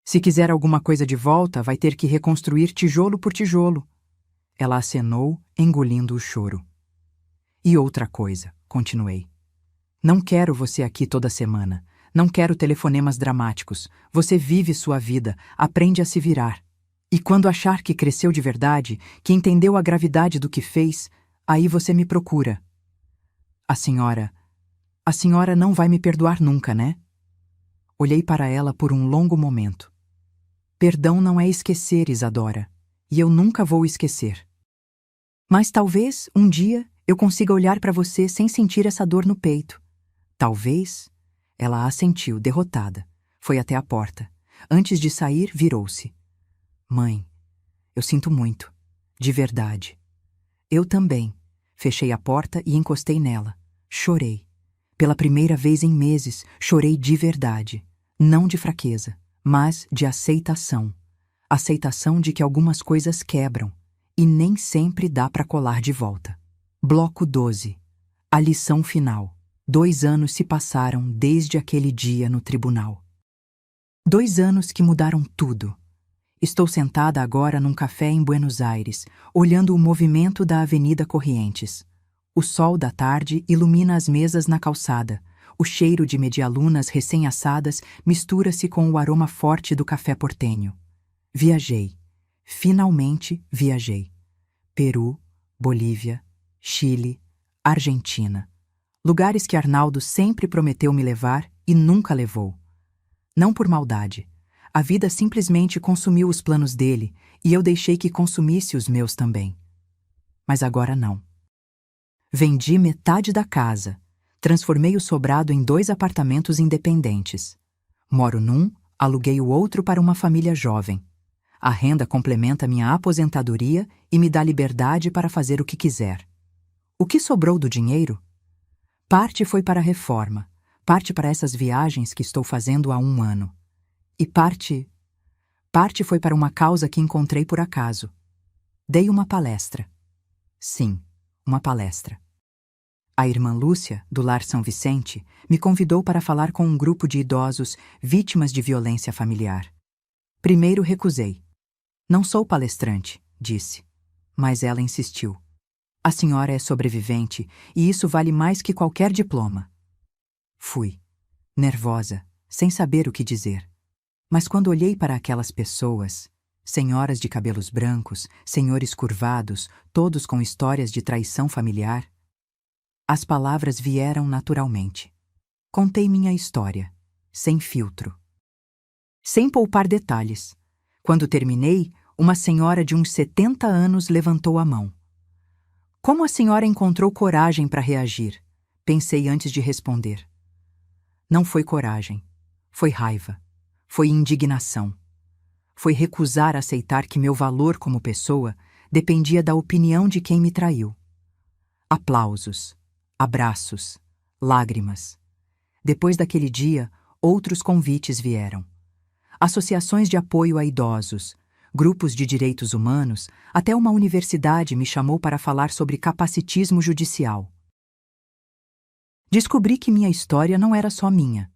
Se quiser alguma coisa de volta, vai ter que reconstruir tijolo por tijolo. Ela acenou, engolindo o choro. E outra coisa, continuei. Não quero você aqui toda semana. Não quero telefonemas dramáticos. Você vive sua vida, aprende a se virar. E quando achar que cresceu de verdade, que entendeu a gravidade do que fez, aí você me procura. A senhora não vai me perdoar nunca, né? Olhei para ela por um longo momento. Perdão não é esquecer, Isadora, e eu nunca vou esquecer. Mas talvez, um dia, eu consiga olhar para você sem sentir essa dor no peito. Talvez... Ela assentiu, derrotada. Foi até a porta. Antes de sair, virou-se. Mãe, eu sinto muito. De verdade. Eu também. Fechei a porta e encostei nela. Chorei. Pela primeira vez em meses, chorei de verdade. Não de fraqueza, mas de aceitação. Aceitação de que algumas coisas quebram e nem sempre dá para colar de volta. Bloco 12. A lição final. 2 anos se passaram desde aquele dia no tribunal. 2 anos que mudaram tudo. Estou sentada agora num café em Buenos Aires, olhando o movimento da Avenida Corrientes. O sol da tarde ilumina as mesas na calçada. O cheiro de medialunas recém-assadas mistura-se com o aroma forte do café portenho. Viajei. Finalmente viajei. Peru, Bolívia, Chile, Argentina. Lugares que Arnaldo sempre prometeu me levar e nunca levou. Não por maldade. A vida simplesmente consumiu os planos dele e eu deixei que consumisse os meus também. Mas agora não. Vendi metade da casa. Transformei o sobrado em 2 apartamentos independentes. Moro num, aluguei o outro para uma família jovem. A renda complementa minha aposentadoria e me dá liberdade para fazer o que quiser. O que sobrou do dinheiro? Parte foi para a reforma, Parte para essas viagens que estou fazendo há 1 ano. E parte foi para uma causa que encontrei por acaso. Dei uma palestra. Sim, uma palestra. A irmã Lúcia, do Lar São Vicente, me convidou para falar com um grupo de idosos vítimas de violência familiar. Primeiro recusei. Não sou palestrante, disse. Mas ela insistiu. A senhora é sobrevivente e isso vale mais que qualquer diploma. Fui, nervosa, sem saber o que dizer. Mas quando olhei para aquelas pessoas, senhoras de cabelos brancos, senhores curvados, todos com histórias de traição familiar, as palavras vieram naturalmente. Contei minha história, sem filtro. Sem poupar detalhes. Quando terminei, uma senhora de uns 70 anos levantou a mão. Como a senhora encontrou coragem para reagir? Pensei antes de responder. Não foi coragem, foi raiva, foi indignação. Foi recusar aceitar que meu valor como pessoa dependia da opinião de quem me traiu. Aplausos, abraços, lágrimas. Depois daquele dia, outros convites vieram. Associações de apoio a idosos, grupos de direitos humanos, até uma universidade me chamou para falar sobre capacitismo judicial. Descobri que minha história não era só minha.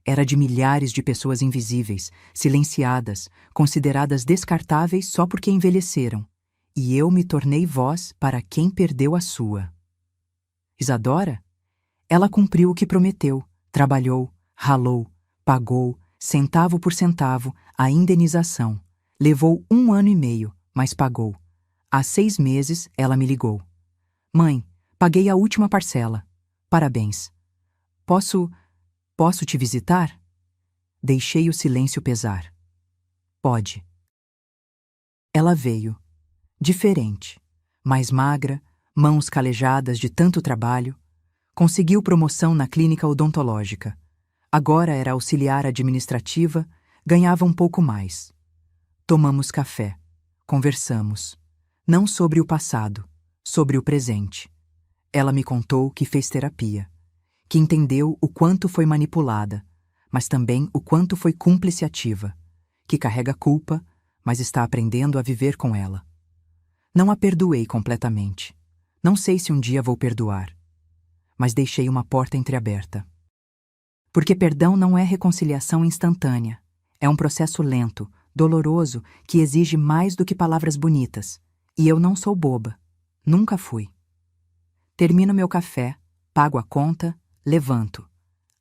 Era de milhares de pessoas invisíveis, silenciadas, consideradas descartáveis só porque envelheceram. E eu me tornei voz para quem perdeu a sua. Isadora? Ela cumpriu o que prometeu, trabalhou, ralou, pagou, centavo por centavo, a indenização. Levou 1 ano e meio, mas pagou. Há 6 meses, ela me ligou. Mãe, paguei a última parcela. Parabéns. Posso te visitar? Deixei o silêncio pesar. Pode. Ela veio. Diferente. Mais magra, mãos calejadas de tanto trabalho. Conseguiu promoção na clínica odontológica. Agora era auxiliar administrativa, ganhava um pouco mais. Tomamos café. Conversamos. Não sobre o passado, sobre o presente. Ela me contou que fez terapia, que entendeu o quanto foi manipulada, mas também o quanto foi cúmplice ativa, que carrega culpa, mas está aprendendo a viver com ela. Não a perdoei completamente. Não sei se um dia vou perdoar, mas deixei uma porta entreaberta. Porque perdão não é reconciliação instantânea. É um processo lento, doloroso, que exige mais do que palavras bonitas. E eu não sou boba. Nunca fui. Termino meu café, pago a conta, levanto.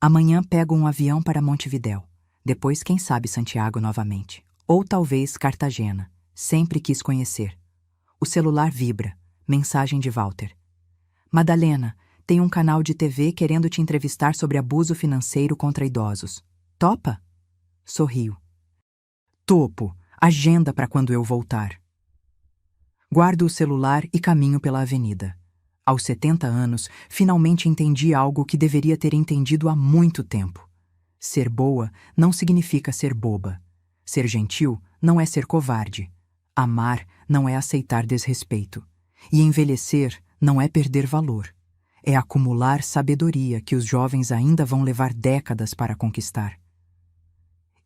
Amanhã pego um avião para Montevidéu. Depois, quem sabe, Santiago novamente. Ou talvez Cartagena. Sempre quis conhecer. O celular vibra. Mensagem de Walter. Madalena, tem um canal de TV querendo te entrevistar sobre abuso financeiro contra idosos. Topa? Sorrio. Topo. Agenda para quando eu voltar. Guardo o celular e caminho pela avenida. Aos 70 anos, finalmente entendi algo que deveria ter entendido há muito tempo. Ser boa não significa ser boba. Ser gentil não é ser covarde. Amar não é aceitar desrespeito. E envelhecer não é perder valor. É acumular sabedoria que os jovens ainda vão levar décadas para conquistar.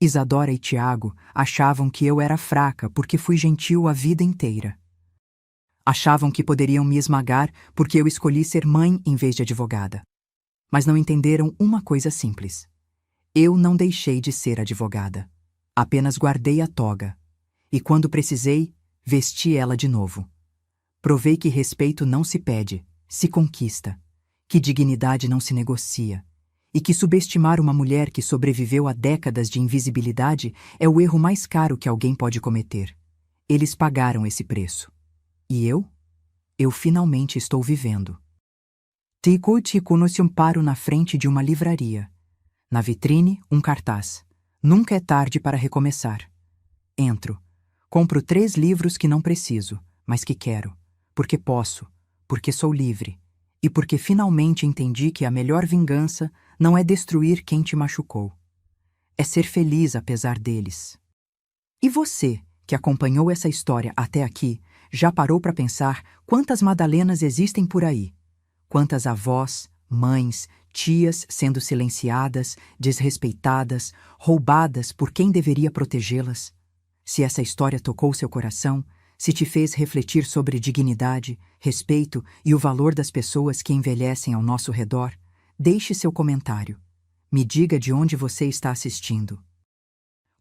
Isadora e Tiago achavam que eu era fraca porque fui gentil a vida inteira. Achavam que poderiam me esmagar porque eu escolhi ser mãe em vez de advogada. Mas não entenderam uma coisa simples. Eu não deixei de ser advogada. Apenas guardei a toga. E quando precisei, vesti ela de novo. Provei que respeito não se pede, se conquista. Que dignidade não se negocia. E que subestimar uma mulher que sobreviveu a décadas de invisibilidade é o erro mais caro que alguém pode cometer. Eles pagaram esse preço. E eu? Eu finalmente estou vivendo. Tico no paro na frente de uma livraria. Na vitrine, um cartaz. Nunca é tarde para recomeçar. Entro. Compro 3 livros que não preciso, mas que quero. Porque posso. Porque sou livre. E porque finalmente entendi que a melhor vingança não é destruir quem te machucou. É ser feliz apesar deles. E você, que acompanhou essa história até aqui, já parou para pensar quantas Madalenas existem por aí? Quantas avós, mães, tias sendo silenciadas, desrespeitadas, roubadas por quem deveria protegê-las. Se essa história tocou seu coração, se te fez refletir sobre dignidade, respeito e o valor das pessoas que envelhecem ao nosso redor, deixe seu comentário. Me diga de onde você está assistindo.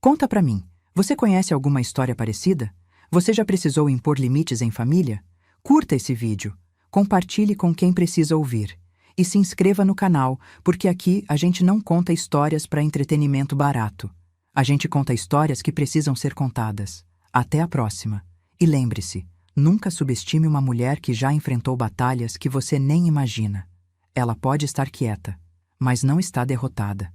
Conta pra mim, você conhece alguma história parecida? Você já precisou impor limites em família? Curta esse vídeo, compartilhe com quem precisa ouvir e se inscreva no canal, porque aqui a gente não conta histórias para entretenimento barato. A gente conta histórias que precisam ser contadas. Até a próxima. E lembre-se, nunca subestime uma mulher que já enfrentou batalhas que você nem imagina. Ela pode estar quieta, mas não está derrotada.